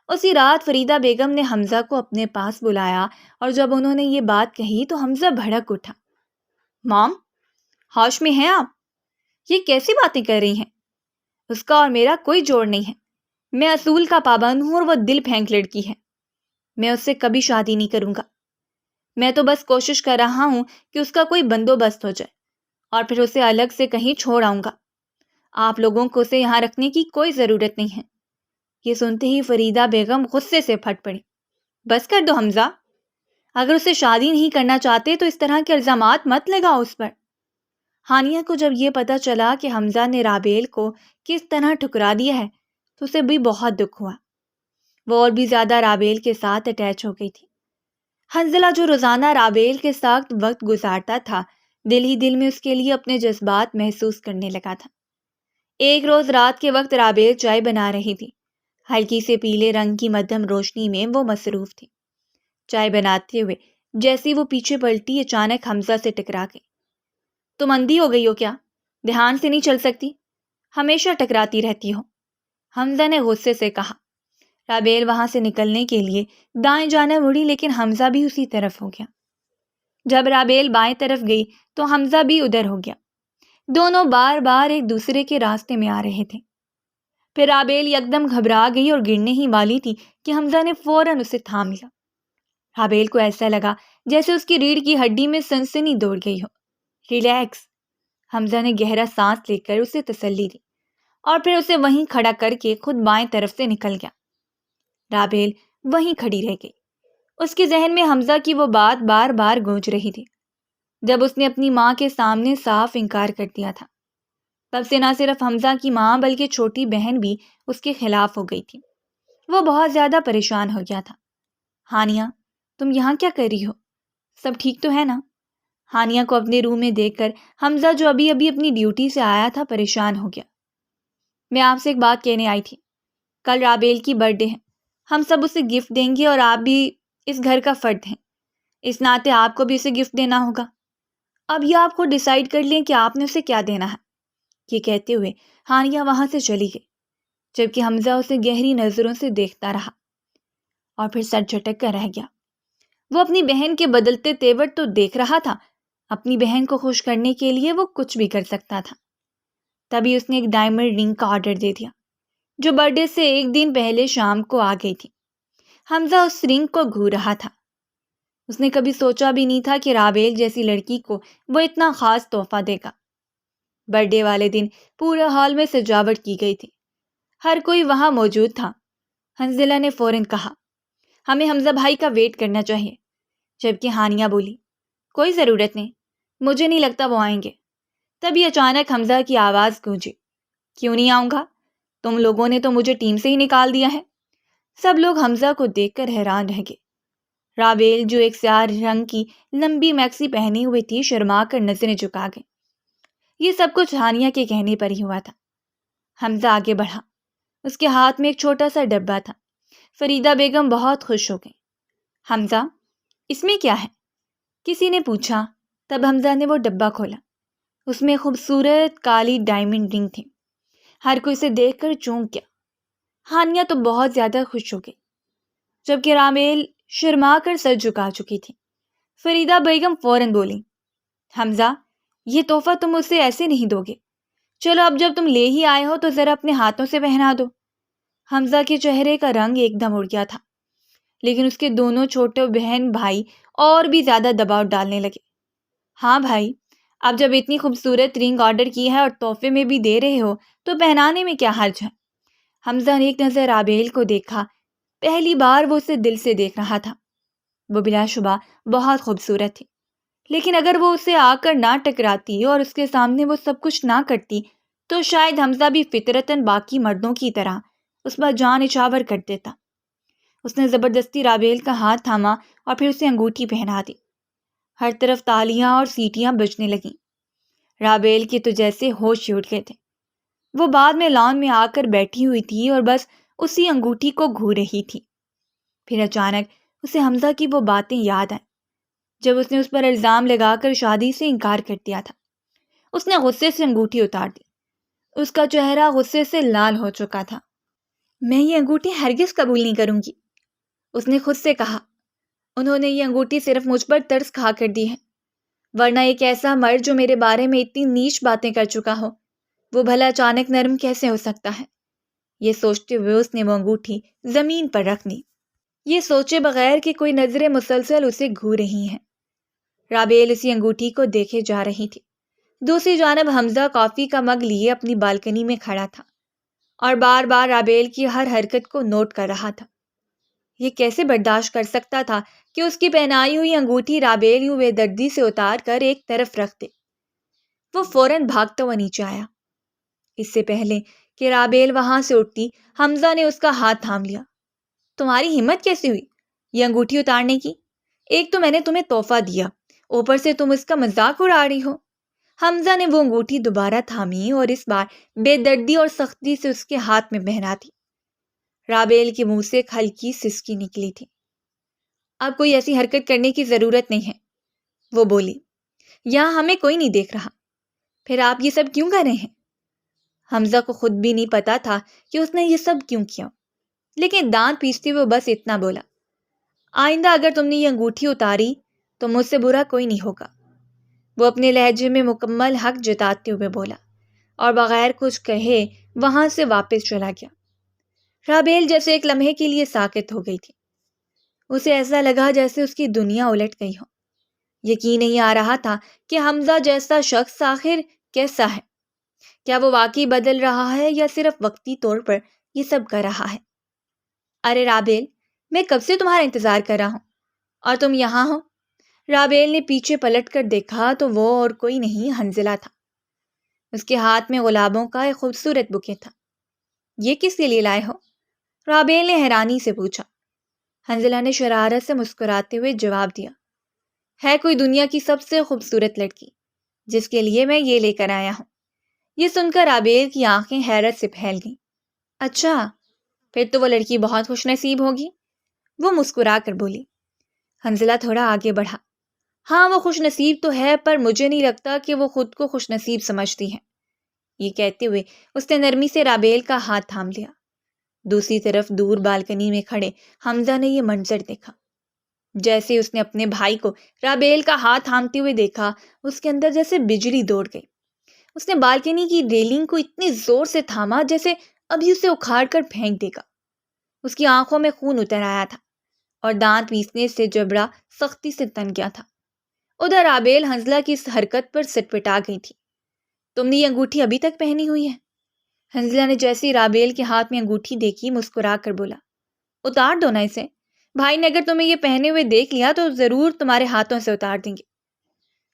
اسی رات فریدہ بیگم نے حمزہ کو اپنے پاس بلایا، اور جب انہوں نے یہ بات کہی تو حمزہ بھڑک اٹھا۔ مام، ہوش میں ہیں آپ؟ یہ کیسی باتیں کر رہی ہیں؟ اس کا اور میرا کوئی جوڑ نہیں ہے، میں اصول کا پابند ہوں اور وہ دل پھینک لڑکی ہے، میں اس سے کبھی شادی نہیں کروں گا۔ میں تو بس کوشش کر رہا ہوں کہ اس کا کوئی بندوبست ہو جائے اور پھر اسے الگ سے کہیں چھوڑ آؤں گا، آپ لوگوں کو اسے یہاں رکھنے کی کوئی ضرورت نہیں ہے۔ یہ سنتے ہی فریدہ بیگم غصے سے پھٹ پڑی۔ بس کر دو حمزہ، اگر اسے شادی نہیں کرنا چاہتے تو اس طرح کے الزامات مت لگاؤ اس پر۔ ہانیہ کو جب یہ پتا چلا کہ حمزہ نے رابیل کو کس طرح ٹھکرا دیا ہے تو اسے بھی بہت دکھ ہوا۔ وہ اور بھی زیادہ رابیل کے ساتھ اٹیچ ہو گئی تھی۔ حنظلہ جو روزانہ رابیل کے ساتھ وقت گزارتا تھا، دل ہی دل میں اس کے لیے اپنے جذبات محسوس کرنے لگا تھا۔ ایک روز رات کے وقت رابیل چائے بنا رہی تھی۔ ہلکی سے پیلے رنگ کی مدھم روشنی میں وہ مصروف تھی۔ چائے بناتے ہوئے جیسی وہ پیچھے پلٹی، اچانک حمزہ سے ٹکرا گئی۔ تم اندھی ہو گئی ہو کیا؟ دھیان سے نہیں چل سکتی؟ ہمیشہ ٹکراتی رہتی ہو، حمزہ نے غصے سے کہا۔ رابیل وہاں سے نکلنے کے لیے دائیں جانب مڑی، لیکن حمزہ بھی اسی طرف ہو گیا۔ جب رابیل بائیں طرف گئی تو حمزہ بھی ادھر ہو گیا۔ دونوں بار بار ایک دوسرے کے راستے میں آ رہے تھے۔ پھر رابیل یکدم گھبرا گئی اور گرنے ہی والی تھی کہ حمزہ نے فوراً اسے تھام لیا۔ رابیل کو ایسا لگا جیسے اس کی ریڑھ کی ہڈی میں سنسنی دوڑ گئی ہو۔ ریلیکس، حمزہ نے گہرا سانس لے کر اسے تسلی دی اور پھر اسے وہیں کھڑا کر کے خود بائیں طرف سے نکل گیا۔ رابیل وہیں کھڑی رہ گئی۔ اس کے ذہن میں حمزہ کی وہ بات بار بار گونج رہی تھی جب اس نے اپنی ماں کے سامنے صاف انکار کر دیا تھا۔ تب سے نہ صرف حمزہ کی ماں بلکہ چھوٹی بہن بھی اس کے خلاف ہو گئی تھی۔ وہ بہت زیادہ پریشان ہو گیا تھا۔ ہانیہ، تم یہاں کیا کر رہی ہو؟ سب ٹھیک تو ہے نا؟ ہانیہ کو اپنے روم میں دیکھ کر حمزہ جو ابھی ابھی اپنی ڈیوٹی سے آیا تھا پریشان ہو گیا۔ میں آپ سے ایک بات کہنے آئی تھی۔ کل رابیل کی برتھ ڈے ہے، ہم سب اسے گفٹ دیں گے اور آپ بھی اس گھر کا فرد ہیں، اس ناطے آپ کو بھی اسے گفٹ دینا ہوگا۔ اب یہ آپ کو ڈیسائیڈ کر لیں کہ آپ نے اسے کیا دینا ہے۔ یہ کہتے ہوئے ہانیہ وہاں سے چلی گئی، جبکہ حمزہ اسے گہری نظروں سے دیکھتا رہا اور پھر سر جھٹک کر رہ گیا۔ وہ اپنی بہن کے بدلتے تیور تو دیکھ رہا تھا، اپنی بہن کو خوش کرنے کے لیے وہ کچھ بھی کر سکتا تھا۔ تبھی اس نے ایک ڈائمنڈ رنگ کا آرڈر دے دیا جو برتھ ڈے سے ایک دن پہلے شام کو آ گئی تھی۔ حمزہ اس رنگ کو گھور رہا تھا۔ اس نے کبھی سوچا بھی نہیں تھا کہ رابیل جیسی لڑکی کو وہ اتنا خاص تحفہ دے گا۔ برتھ ڈے والے دن پورے ہال میں سجاوٹ کی گئی تھی، ہر کوئی وہاں موجود تھا۔ حنظلہ نے فوراً کہا، ہمیں حمزہ بھائی کا ویٹ کرنا چاہیے، جبکہ ہانیہ بولی، کوئی ضرورت نہیں، مجھے نہیں لگتا وہ آئیں گے۔ تبھی اچانک حمزہ کی آواز گونجی، کیوں نہیں آؤں گا؟ تم لوگوں نے تو مجھے ٹیم سے ہی نکال دیا ہے۔ سب لوگ حمزہ کو دیکھ کر حیران رہ گئے۔ رابیل جو ایک سیاہ رنگ کی لمبی میکسی پہنی ہوئی تھی شرما کر نظریں جھکا گئی۔ یہ سب کچھ ہانیہ کے کہنے پر ہی ہوا تھا۔ حمزہ آگے بڑھا، اس کے ہاتھ میں ایک چھوٹا سا ڈبہ تھا۔ فریدہ بیگم بہت خوش ہو گئی۔ حمزہ، اس میں کیا ہے؟ کسی نے پوچھا۔ تب حمزہ نے وہ ڈبہ کھولا۔ اس میں خوبصورت کالی ڈائمنڈ رنگ تھی۔ ہر کوئی اسے دیکھ کر چونک گیا۔ ہانیہ تو بہت زیادہ خوش ہو گئی، جبکہ رابیل شرما کر سر جھکا چکی تھی۔ فریدہ بیگم فوراً بولی، حمزہ، یہ تحفہ تم اسے ایسے نہیں دو گے، چلو اب جب تم لے ہی آئے ہو تو ذرا اپنے ہاتھوں سے پہنا دو۔ حمزہ کے چہرے کا رنگ ایک دم اڑ گیا تھا، لیکن اس کے دونوں چھوٹے بہن بھائی اور بھی زیادہ دباؤ ڈالنے لگے۔ ہاں بھائی، اب جب اتنی خوبصورت رنگ آرڈر کی ہے اور تحفے میں بھی دے رہے ہو تو پہنانے میں کیا حرج ہے؟ حمزہ نے ایک نظر رابیل کو دیکھا۔ پہلی بار وہ اسے دل سے دیکھ رہا تھا۔ وہ بلا شبہ بہت خوبصورت تھی، لیکن اگر وہ اسے آ کر نہ ٹکراتی اور اس کے سامنے وہ سب کچھ نہ کرتی تو شاید حمزہ بھی فطرتاً باقی مردوں کی طرح اس پر جان نچھاور کر دیتا۔ اس نے زبردستی رابیل کا ہاتھ تھاما اور پھر اسے انگوٹھی پہنا دی۔ ہر طرف تالیاں اور سیٹیاں بجنے لگیں۔ رابیل کے تو جیسے ہوش ہی اٹھ گئے تھے۔ وہ بعد میں لان میں آ کر بیٹھی ہوئی تھی اور بس اسی انگوٹھی کو گھور رہی تھی۔ پھر اچانک اسے حمزہ کی وہ باتیں یاد آئیں جب اس نے اس پر الزام لگا کر شادی سے انکار کر دیا تھا۔ اس نے غصے سے انگوٹھی اتار دی۔ اس کا چہرہ غصے سے لال ہو چکا تھا۔ میں یہ انگوٹھی ہرگز قبول نہیں کروں گی، اس نے خود سے کہا۔ انہوں نے یہ انگوٹھی صرف مجھ پر ترس کھا کر دی ہے، ورنہ ایک ایسا مرد جو میرے بارے میں اتنی نیچ باتیں کر چکا ہو، وہ بھلا اچانک نرم کیسے ہو سکتا ہے؟ یہ سوچتے ہوئے اس نے وہ انگوٹھی زمین پر رکھ دی، یہ سوچے بغیر کہ کوئی نظریں مسلسل اسے گھور رہی ہیں۔ رابیل اسی انگوٹھی کو دیکھے جا رہی تھی۔ دوسری جانب حمزہ کافی کا مگ لیے اپنی بالکنی میں کھڑا تھا اور بار بار رابیل کی ہر حرکت کو نوٹ کر رہا تھا۔ یہ کیسے برداشت کر سکتا تھا کہ اس کی پہنائی ہوئی انگوٹھی رابیل یوں بے دردی سے اتار کر ایک طرف رکھ دے؟ وہ فوراً بھاگتا ہوا نیچے آیا۔ اس سے پہلے کہ رابیل وہاں سے اٹھتی، حمزہ نے اس کا ہاتھ تھام لیا۔ تمہاری ہمت کیسی ہوئی یہ انگوٹھی اتارنے کی؟ ایک تو میں نے تمہیں تحفہ دیا، اوپر سے تم اس کا مذاق اڑا رہی ہو۔ حمزہ نے وہ انگوٹھی دوبارہ تھامی اور اس بار بے دردی اور سختی سے اس کے ہاتھ میں پہنا دی۔ رابیل کے منہ سے ایک ہلکی سسکی نکلی تھی۔ اب کوئی ایسی حرکت کرنے کی ضرورت نہیں ہے، وہ بولی۔ یہاں ہمیں کوئی نہیں دیکھ رہا، پھر آپ یہ سب کیوں کر رہے ہیں؟ حمزہ کو خود بھی نہیں پتا تھا کہ اس نے یہ سب کیوں کیا، لیکن دانت پیستے ہوئے بس اتنا بولا، آئندہ اگر تم نے یہ انگوٹھی اتاری تو مجھ سے برا کوئی نہیں ہوگا۔ وہ اپنے لہجے میں مکمل حق جتاتے ہوئے بولا اور بغیر کچھ کہے وہاں سے واپس چلا گیا۔ رابیل جیسے ایک لمحے کے لیے ساکت ہو گئی تھی۔ اسے ایسا لگا جیسے اس کی دنیا الٹ گئی ہو۔ یقین نہیں آ رہا تھا کہ حمزہ جیسا شخص آخر کیسا ہے۔ کیا وہ واقعی بدل رہا ہے یا صرف وقتی طور پر یہ سب کر رہا ہے؟ ارے رابیل، میں کب سے تمہارا انتظار کر رہا ہوں اور تم یہاں ہو۔ رابیل نے پیچھے پلٹ کر دیکھا تو وہ اور کوئی نہیں حنزلہ تھا۔ اس کے ہاتھ میں گلابوں کا ایک خوبصورت بکے تھا۔ یہ کس کے لیے لائے ہو؟ رابیل نے حیرانی سے پوچھا۔ حنزلہ نے شرارت سے مسکراتے ہوئے جواب دیا، ہے کوئی دنیا کی سب سے خوبصورت لڑکی جس کے لیے میں یہ لے کر آیا ہوں۔ یہ سن کر رابیل کی آنکھیں حیرت سے پھیل گئیں۔ اچھا، پھر تو وہ لڑکی بہت خوش نصیب ہوگی، وہ مسکرا کر بولی۔ حنزلہ تھوڑا آگے بڑھا۔ ہاں وہ خوش نصیب تو ہے، پر مجھے نہیں لگتا کہ وہ خود کو خوش نصیب سمجھتی ہے۔ یہ کہتے ہوئے اس نے نرمی سے رابیل کا ہاتھ تھام لیا۔ دوسری طرف دور بالکنی میں کھڑے حمزہ نے یہ منظر دیکھا۔ جیسے اس نے اپنے بھائی کو رابیل کا ہاتھ تھامتے ہوئے دیکھا، اس کے اندر جیسے بجلی دوڑ گئی۔ اس نے بالکنی کی ریلنگ کو اتنی زور سے تھاما جیسے ابھی اسے اکھاڑ کر پھینک دے گا۔ اس کی آنکھوں میں خون اتر آیا تھا اور دانت پیسنے سے جبڑا سختی سے تن گیا تھا۔ ادھر رابیل حنزلہ کی اس حرکت پر سٹپٹا گئی تھی۔ تم نے یہ انگوٹھی ابھی تک پہنی ہوئی ہے؟ حنزلہ نے جیسی رابیل کے ہاتھ میں انگوٹھی دیکھی مسکرا کر بولا، اتار دو نا اسے، بھائی نے اگر تمہیں یہ پہنے ہوئے دیکھ لیا تو ضرور تمہارے ہاتھوں سے اتار دیں گے۔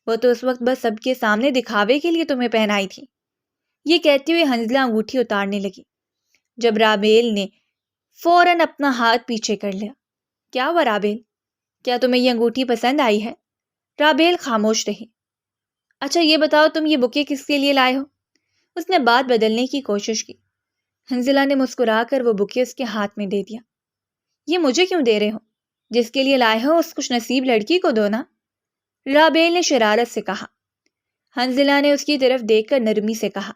وہ تو اس وقت بس سب کے سامنے دکھاوے کے لیے تمہیں پہنائی تھی۔ یہ کہتے ہوئے حنزلہ انگوٹھی اتارنے لگی، جب رابیل نے فوراً اپنا ہاتھ پیچھے کر لیا۔ کیا ہوا رابیل، کیا تمہیں یہ انگوٹھی پسند آئی ہے؟ رابیل خاموش رہی۔ اچھا یہ بتاؤ تم یہ بکے کس کے لیے لائے ہو؟ اس نے بات بدلنے کی کوشش کی۔ حنزلہ نے مسکرا کر وہ بکے اس کے ہاتھ میں دے دیا۔ یہ مجھے کیوں دے رہے ہو؟ جس کے لیے لائے ہو اس خوش نصیب لڑکی کو دو نا، رابیل نے شرارت سے کہا۔ حنزلہ نے اس کی طرف دیکھ کر نرمی سے کہا،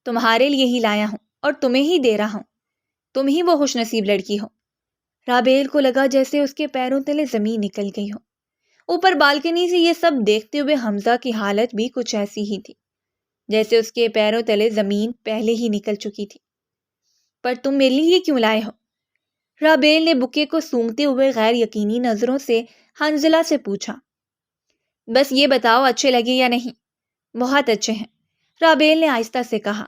تمہارے لیے ہی لایا ہوں اور تمہیں ہی دے رہا ہوں، تم ہی وہ خوش نصیب لڑکی ہو۔ رابیل کو لگا جیسے اس کے پیروں تلے زمین نکل گئی ہو۔ اوپر بالکنی سے یہ سب دیکھتے ہوئے حمزہ کی حالت بھی کچھ ایسی ہی تھی جیسے اس کے پیروں تلے زمین پہلے ہی نکل چکی تھی۔ پر تم میرے لیے کیوں لائے ہو؟ رابیل نے بکے کو سونگھتے ہوئے غیر یقینی نظروں سے حنزلہ سے پوچھا۔ بس یہ بتاؤ اچھے لگے یا نہیں؟ بہت اچھے ہیں، رابیل نے آہستہ سے کہا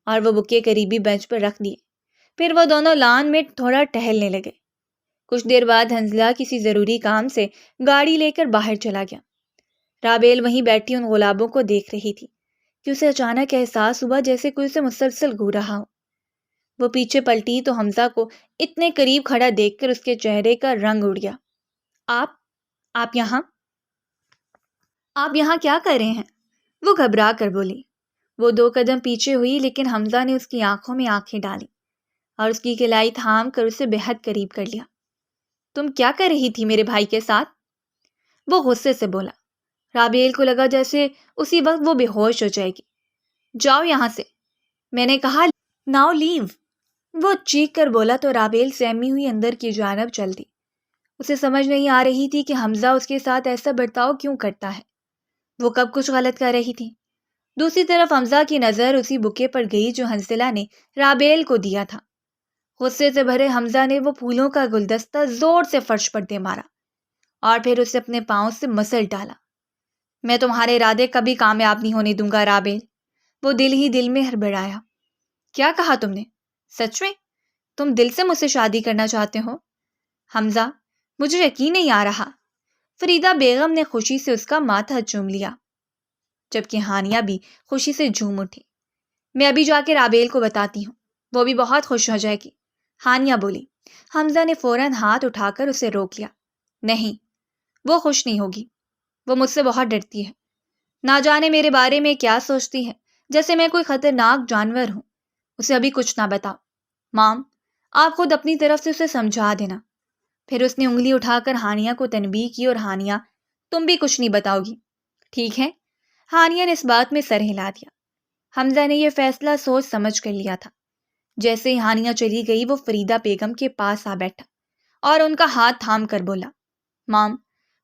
اور وہ بکے قریبی بینچ پر رکھ دیے۔ پھر وہ دونوں لان میں تھوڑا ٹہلنے لگے۔ کچھ دیر بعد حنزلہ کسی ضروری کام سے گاڑی لے کر باہر چلا گیا۔ رابیل وہیں بیٹھی ان گلابوں کو دیکھ رہی تھی کہ اسے اچانک احساس ہوا جیسے کوئی اسے مسلسل گھور رہا ہو۔ وہ پیچھے پلٹی تو حمزہ کو اتنے قریب کھڑا دیکھ کر اس کے چہرے کا رنگ اڑ گیا۔ آپ یہاں کیا کر رہے ہیں؟ وہ گھبرا کر بولی۔ وہ 2 قدم پیچھے ہوئی لیکن حمزہ نے اس کی آنکھوں میں آنکھیں ڈالی اور اس کی کلائی تھام کر اسے بے حد قریب کر لیا۔ تم کیا کر رہی تھی میرے بھائی کے ساتھ؟ وہ غصے سے بولا۔ رابیل کو لگا جیسے اسی وقت وہ بے ہوش ہو جائے گی۔ جاؤ یہاں سے، میں نے کہا ناؤ لیو، وہ چیخ کر بولا تو رابیل سہمی ہوئی اندر کی جانب چل دی۔ اسے سمجھ نہیں آ رہی تھی کہ حمزہ اس کے ساتھ ایسا برتاؤ کیوں کرتا ہے۔ وہ کب کچھ غلط کر رہی تھی؟ دوسری طرف حمزہ کی نظر اسی بکے پر گئی جو حنزلہ نے رابیل کو دیا تھا۔ غصے سے بھرے حمزہ نے وہ پھولوں کا گلدستہ زور سے فرش پر دے مارا اور پھر اسے اپنے پاؤں سے مسل ڈالا۔ میں تمہارے ارادے کبھی کامیاب نہیں ہونے دوں گا رابیل، وہ دل ہی دل میں ہڑبڑایا۔ کیا کہا تم نے؟ سچ میں تم دل سے مجھ سے شادی کرنا چاہتے ہو؟ حمزہ، مجھے یقین نہیں آ رہا۔ فریدہ بیگم نے خوشی سے اس کا ماتھا چوم لیا۔ جبکہ ہانیہ بھی خوشی سے جھوم اٹھی۔ میں ابھی جا کے رابیل کو بتاتی ہوں، وہ بھی بہت خوش ہو جائے گی، ہانیہ بولی۔ حمزہ نے فوراً ہاتھ اٹھا کر اسے روک لیا۔ نہیں، وہ خوش نہیں ہوگی، وہ مجھ سے بہت ڈرتی ہے، نہ جانے میرے بارے میں کیا سوچتی ہے، جیسے میں کوئی خطرناک جانور ہوں۔ اسے ابھی کچھ نہ بتاؤ، مام، آپ خود اپنی طرف سے اسے سمجھا دینا۔ پھر اس نے انگلی اٹھا کر ہانیہ کو تنبیہ کی، اور ہانیہ، تم بھی کچھ نہیں بتاؤ گی، ٹھیک ہے؟ ہانیہ نے اس بات میں سر ہلا دیا۔ حمزہ نے یہ فیصلہ سوچ سمجھ کر لیا تھا۔ جیسے ہی ہانیہ چلی گئی، وہ فریدہ بیگم کے پاس آ بیٹھا اور ان کا ہاتھ تھام کر بولا، مام،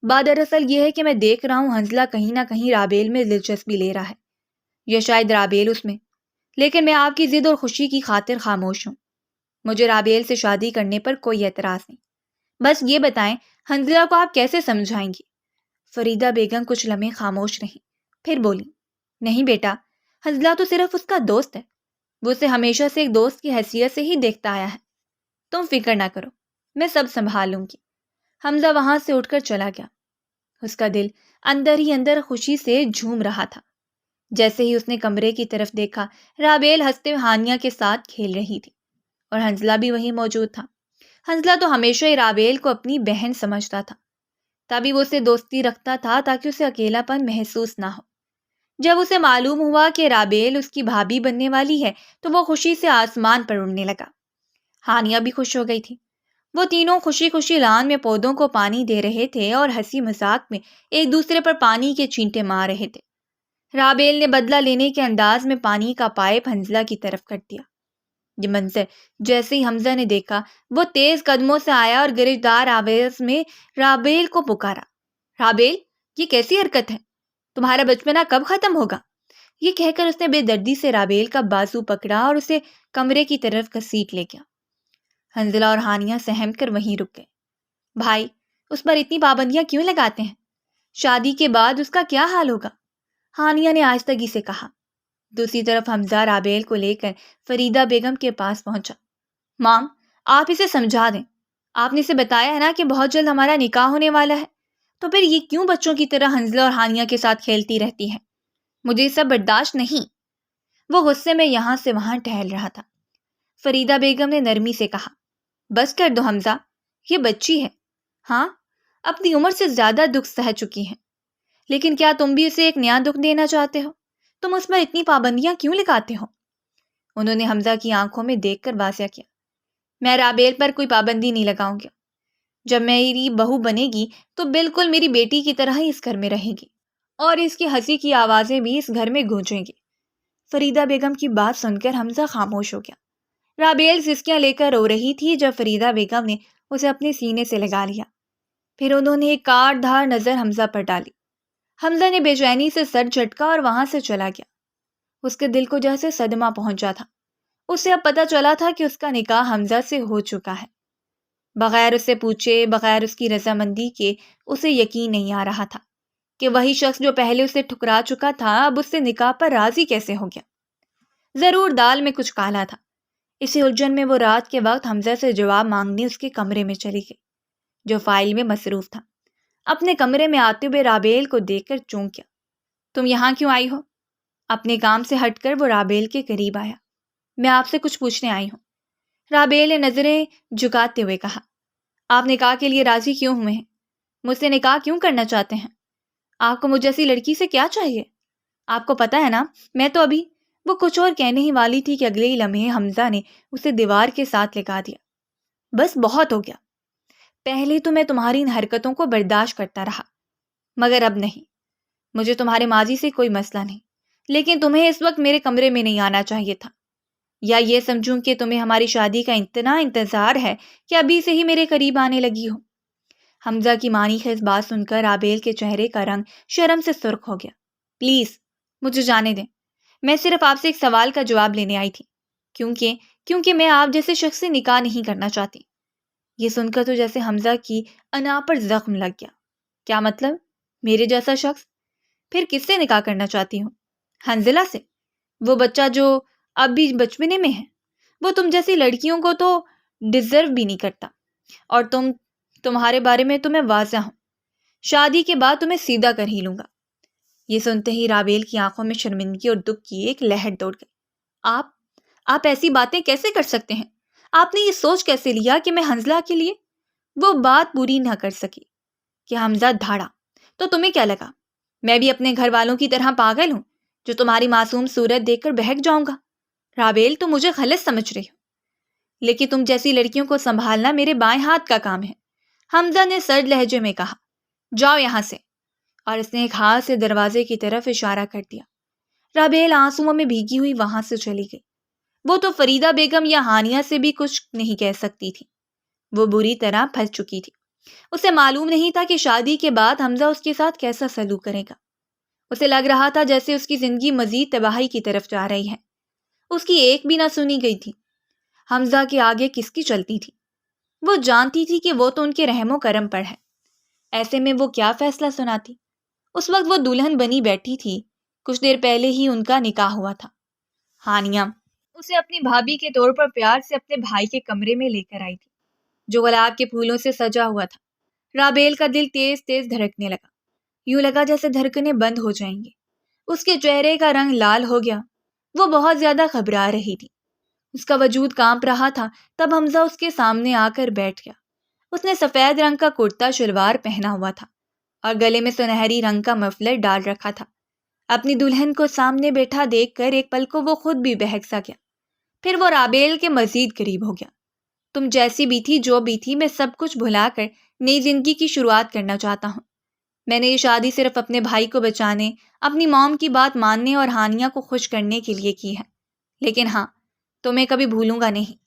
بات دراصل یہ ہے کہ میں دیکھ رہا ہوں حنزلہ کہیں نہ کہیں رابیل میں دلچسپی لے رہا ہے، یا شاید رابیل اس میں، لیکن میں آپ کی ضد اور خوشی کی خاطر خاموش ہوں۔ مجھے رابیل سے شادی کرنے پر کوئی اعتراض نہیں، بس یہ بتائیں حنزلہ کو آپ کیسے سمجھائیں گی؟ فریدہ بیگم کچھ لمحے خاموش رہیں، پھر بولی، نہیں بیٹا، حنزلہ تو صرف اس کا دوست ہے، وہ اسے ہمیشہ سے ایک دوست کی حیثیت سے ہی دیکھتا آیا ہے، تم فکر نہ کرو، میں سب سنبھال لوں گی۔ حمزہ وہاں سے اٹھ کر چلا گیا۔ اس کا دل اندر ہی اندر خوشی سے جھوم رہا تھا۔ جیسے ہی اس نے کمرے کی طرف دیکھا، رابیل ہنستے ہوئے ہانیہ کے ساتھ کھیل رہی تھی اور حنزلہ بھی وہیں موجود تھا۔ حنزلہ تو ہمیشہ ہی رابیل کو اپنی بہن سمجھتا تھا، تبھی وہ اسے دوستی رکھتا تھا تاکہ اسے اکیلا پن محسوس نہ ہو۔ جب اسے معلوم ہوا کہ رابیل اس کی بھابھی بننے والی ہے تو وہ خوشی سے آسمان پر اڑنے لگا۔ ہانیہ بھی خوش ہو گئی تھی۔ وہ تینوں خوشی خوشی لان میں پودوں کو پانی دے رہے تھے اور ہنسی مذاق میں ایک دوسرے پر پانی کے چھینٹے مار رہے تھے۔ رابیل نے بدلہ لینے کے انداز میں پانی کا پائپ حنزلہ کی طرف کر دیا۔ یہ منظر جیسے ہی حمزہ نے دیکھا، وہ تیز قدموں سے آیا اور گرجدار آواز میں رابیل کو پکارا، رابیل، یہ کیسی حرکت ہے؟ تمہارا بچپنا کب ختم ہوگا؟ یہ کہہ کر اس نے بے دردی سے رابیل کا بازو پکڑا اور اسے کمرے کی طرف گھسیٹ لے گیا۔ حنزلہ اور ہانیہ سہم کر وہیں رک گئے۔ بھائی، اس پر اتنی پابندیاں کیوں لگاتے ہیں؟ شادی کے بعد اس کا کیا حال ہوگا؟ ہانیہ نے آہستگی سے کہا۔ دوسری طرف حمزہ رابیل کو لے کر فریدہ بیگم کے پاس پہنچا۔ مام، آپ اسے سمجھا دیں، آپ نے اسے بتایا ہے نا کہ بہت جلد ہمارا نکاح ہونے والا ہے، تو پھر یہ کیوں بچوں کی طرح حنزلہ اور ہانیہ کے ساتھ کھیلتی رہتی ہے؟ مجھے یہ سب برداشت نہیں۔ وہ غصے میں یہاں سے وہاں ٹہل رہا تھا۔ فریدہ بیگم نے نرمی سے کہا، بس کر دو حمزہ، یہ بچی ہے، ہاں، اپنی عمر سے زیادہ دکھ سہ چکی ہے، لیکن کیا تم بھی اسے ایک نیا دکھ دینا چاہتے ہو؟ تم اس پر اتنی پابندیاں کیوں لگاتے ہو؟ انہوں نے حمزہ کی آنکھوں میں دیکھ کر واضح کیا، میں رابیل پر کوئی پابندی نہیں لگاؤں گا۔ جب میری بہو بنے گی تو بالکل میری بیٹی کی طرح ہی اس گھر میں رہے گی، اور اس کی ہنسی کی آوازیں بھی اس گھر میں گونجیں گی۔ فریدہ بیگم کی بات سن کر حمزہ خاموش ہو گیا۔ رابیل سسکیاں لے کر رو رہی تھی جب فریدہ بیگم نے اسے اپنے سینے سے لگا لیا۔ پھر انہوں نے ایک کاٹ دھار نظر حمزہ پر ڈالی۔ حمزہ نے بے چینی سے سر جھٹکا اور وہاں سے چلا گیا۔ اس کے دل کو جیسے صدمہ پہنچا تھا۔ اسے اب پتہ چلا تھا کہ اس کا نکاح حمزہ سے ہو چکا ہے۔ بغیر اسے پوچھے، بغیر اس کی رضامندی کے اسے یقین نہیں آ رہا تھا کہ وہی شخص جو پہلے اسے ٹھکرا چکا تھا اب اس سے نکاح پر راضی کیسے ہو گیا۔ ضرور دال میں کچھ کالا تھا۔ اسی الجھن میں وہ رات کے وقت حمزہ سے جواب مانگنے اس کے کمرے میں چلی گئی، جو فائل میں مصروف تھا۔ اپنے کمرے میں آتے ہوئے رابیل کو دیکھ کر چونک گیا۔ تم یہاں کیوں آئی ہو؟ اپنے کام سے ہٹ کر وہ رابیل کے قریب آیا۔ میں آپ سے کچھ پوچھنے آئی ہوں۔ رابیل نے نظریں جھکاتے ہوئے کہا، آپ نکاح کے لیے راضی کیوں ہوئے ہیں؟ مجھ سے نکاح کیوں کرنا چاہتے ہیں؟ آپ کو مجھ جیسی لڑکی سے کیا چاہیے؟ آپ کو پتہ ہے نا، میں تو ابھی… وہ کچھ اور کہنے ہی والی تھی کہ اگلے ہی لمحے حمزہ نے اسے دیوار کے ساتھ لگا دیا۔ بس بہت ہو گیا۔ پہلے تو میں تمہاری ان حرکتوں کو برداشت کرتا رہا، مگر اب نہیں۔ مجھے تمہارے ماضی سے کوئی مسئلہ نہیں، لیکن تمہیں اس وقت میرے کمرے میں نہیں آنا چاہیے تھا۔ یا یہ سمجھوں کہ تمہیں ہماری شادی کا اتنا انتظار ہے کہ ابھی سے ہی میرے قریب آنے لگی ہو۔ حمزہ کی معنی خیز بات سن کر رابیل کے چہرے کا رنگ شرم سے سرخ ہو گیا۔ پلیز مجھے جانے دیں، میں صرف آپ سے ایک سوال کا جواب لینے آئی تھی، کیونکہ میں آپ جیسے شخص سے نکاح نہیں کرنا چاہتی۔ یہ سن کر تو جیسے حمزہ کی انا پر زخم لگ گیا۔ کیا مطلب؟ میرے جیسا شخص؟ پھر کس سے نکاح کرنا چاہتی ہوں؟ حنزلہ سے؟ وہ بچہ جو اب بھی بچپنے میں ہے، وہ تم جیسی لڑکیوں کو تو ڈیزرو بھی نہیں کرتا، اور تمہارے بارے میں تو میں واضح ہوں۔ شادی کے بعد تمہیں سیدھا کر ہی لوں گا۔ یہ سنتے ہی رابیل کی آنکھوں میں شرمندگی اور دکھ کی ایک لہر دوڑ گئی۔ آپ ایسی باتیں کیسے کر سکتے ہیں؟ آپ نے یہ سوچ کیسے لیا کہ میں حنزلہ کے لیے؟ وہ بات پوری نہ کر سکی کہ حمزہ دھاڑا، تو تمہیں کیا لگا میں بھی اپنے گھر والوں کی طرح پاگل ہوں جو تمہاری معصوم صورت دیکھ کر بہک جاؤں گا؟ رابیل، تم مجھے غلط سمجھ رہی ہو، لیکن تم جیسی لڑکیوں کو سنبھالنا میرے بائیں ہاتھ کا کام ہے۔ حمزہ نے سرد لہجے میں کہا، جاؤ یہاں سے، اور اس نے ایک ہاتھ سے دروازے کی طرف اشارہ کر دیا۔ رابیل آنسوؤں میں بھیگی ہوئی وہاں سے چلی گئی۔ وہ تو فریدہ بیگم یا ہانیہ سے بھی کچھ نہیں کہہ سکتی تھی، وہ بری طرح پھنس چکی تھی۔ اسے معلوم نہیں تھا کہ شادی کے بعد حمزہ اس کے ساتھ کیسا سلوک کرے گا۔ اسے لگ رہا تھا جیسے اس کی زندگی مزید تباہی کی طرف جا رہی ہے۔ اس کی ایک بھی نہ سنی گئی تھی۔ حمزہ کے آگے کس کی چلتی تھی؟ وہ جانتی تھی کہ وہ تو ان کے رحم و کرم پر ہے، ایسے میں وہ کیا فیصلہ سناتی؟ اس وقت وہ دلہن بنی بیٹھی تھی، کچھ دیر پہلے ہی ان کا نکاح ہوا تھا۔ ہانیہ اسے اپنی بھابھی کے طور پر پیار سے اپنے بھائی کے کمرے میں لے کر آئی تھی، جو گلاب کے پھولوں سے سجا ہوا تھا۔ رابیل کا دل تیز تیز دھڑکنے لگا، یوں لگا جیسے دھڑکنیں بند ہو جائیں گے۔ اس کے چہرے کا رنگ لال ہو گیا، وہ بہت زیادہ گھبرا رہی تھی، اس کا وجود کانپ رہا تھا۔ تب حمزہ اس کے سامنے آ کر بیٹھ گیا۔ اس نے سفید رنگ کا کرتا شلوار پہنا ہوا تھا اور گلے میں سنہری رنگ کا مفلر ڈال رکھا تھا۔ اپنی دلہن کو سامنے بیٹھا دیکھ کر ایک پل کو وہ خود بھی بہک سا گیا، پھر وہ رابیل کے مزید قریب ہو گیا۔ تم جیسی بھی تھی، جو بھی تھی، میں سب کچھ بھلا کر نئی زندگی کی شروعات کرنا چاہتا ہوں۔ میں نے یہ شادی صرف اپنے بھائی کو بچانے، اپنی موم کی بات ماننے اور ہانیہ کو خوش کرنے کے لیے کی ہے، لیکن ہاں، تمہیں کبھی بھولوں گا نہیں۔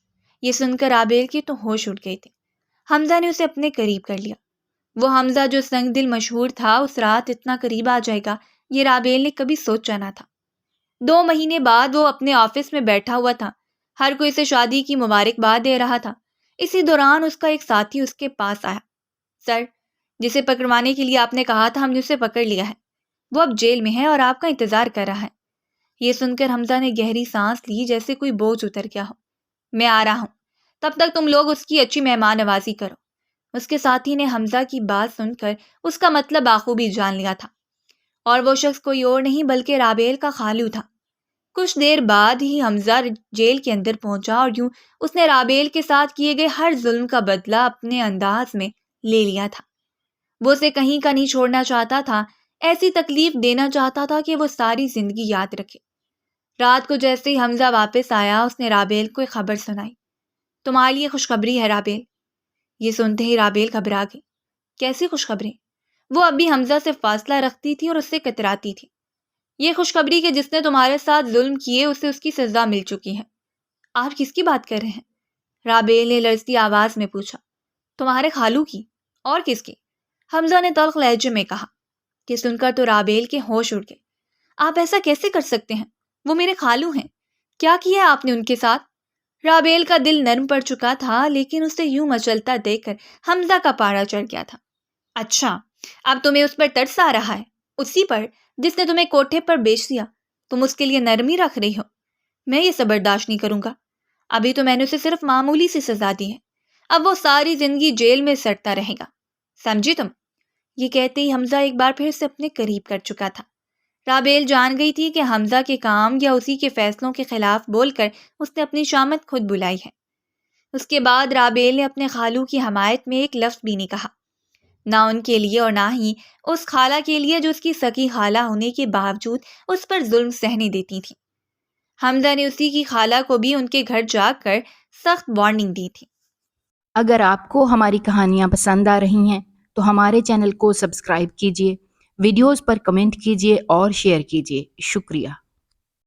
یہ سن کر رابیل کی تو ہوش اٹھ گئے تھے۔ حمزہ نے اسے اپنے قریب کر لیا۔ وہ حمزہ جو سنگ دل مشہور تھا، اس رات اتنا قریب آ جائے گا یہ رابیل نے کبھی سوچا نہ تھا۔ 2 مہینے بعد وہ اپنے آفس میں بیٹھا ہوا تھا، ہر کوئی اسے شادی کی مبارکباد دے رہا تھا۔ اسی دوران اس کا ایک ساتھی اس کے پاس آیا۔ سر، جسے پکڑوانے کے لیے آپ نے کہا تھا، ہم نے اسے پکڑ لیا ہے، وہ اب جیل میں ہے اور آپ کا انتظار کر رہا ہے۔ یہ سن کر حمزہ نے گہری سانس لی، جیسے کوئی بوجھ اتر گیا ہو۔ میں آ رہا ہوں، تب تک تم لوگ اس کی اچھی مہمان نوازی کرو۔ اس کے ساتھی نے حمزہ کی بات سن کر اس کا مطلب بخوبی جان لیا تھا، اور وہ شخص کوئی اور نہیں بلکہ رابیل کا خالو تھا۔ کچھ دیر بعد ہی حمزہ جیل کے اندر پہنچا اور یوں اس نے رابیل کے ساتھ کیے گئے ہر ظلم کا بدلہ اپنے انداز میں لے لیا تھا۔ وہ اسے کہیں کا نہیں چھوڑنا چاہتا تھا، ایسی تکلیف دینا چاہتا تھا کہ وہ ساری زندگی یاد رکھے۔ رات کو جیسے ہی حمزہ واپس آیا، اس نے رابیل کو ایک خبر سنائی۔ تمہارے لیے خوشخبری ہے رابیل۔ یہ سنتے ہی رابیل گھبرا گئی۔ کیسی خوشخبری؟ وہ اب بھی حمزہ سے فاصلہ رکھتی تھی اور اس سے کتراتی تھی۔ یہ خوشخبری کہ جس نے تمہارے ساتھ ظلم کیے اسے اس کی سزا مل چکی ہے۔ آپ کس کی بات کر رہے ہیں؟ رابیل نے لرزتی آواز میں پوچھا۔ تمہارے خالو کی؟ اور کس کی؟ حمزہ نے تلخ لہجے میں کہا۔ یہ سن کر تو رابیل کے ہوش اڑ گئے۔ آپ ایسا کیسے کر سکتے ہیں؟ وہ میرے خالو ہیں، کیا کیا آپ نے ان کے ساتھ؟ رابیل کا دل نرم پڑ چکا تھا، لیکن اسے یوں مچلتا دیکھ کر حمزہ کا پاڑا چڑھ گیا تھا۔ اچھا، اب تمہیں اس پر ترس آ رہا ہے، اسی پر جس نے تمہیں کوٹھے پر بیچ دیا؟ تم اس کے لیے نرمی رکھ رہی ہو؟ میں یہ سب برداشت نہیں کروں گا۔ ابھی تو میں نے اسے صرف معمولی سی سزا دی ہے، اب وہ ساری زندگی جیل میں سڑتا رہے گا، سمجھی تم؟ یہ کہتے ہی حمزہ ایک بار پھر سے اپنے قریب کر چکا تھا۔ رابیل جان گئی تھی کہ حمزہ کے کام یا اسی کے فیصلوں کے خلاف بول کر اس نے اپنی شامت خود بلائی ہے۔ اس کے بعد رابیل نے اپنے خالو کی حمایت میں ایک لفظ بھی نہیں کہا، نہ ان کے لیے اور نہ ہی اس خالہ کے لیے جو اس کی سکی خالہ ہونے کے باوجود اس پر ظلم سہنے دیتی تھی۔ حمزہ نے اسی کی خالہ کو بھی ان کے گھر جا کر سخت وارننگ دی تھی۔ اگر آپ کو ہماری کہانیاں پسند آ رہی ہیں تو ہمارے چینل کو سبسکرائب کیجیے، ویڈیوز پر کمنٹ کیجیے اور شیئر کیجیے۔ شکریہ۔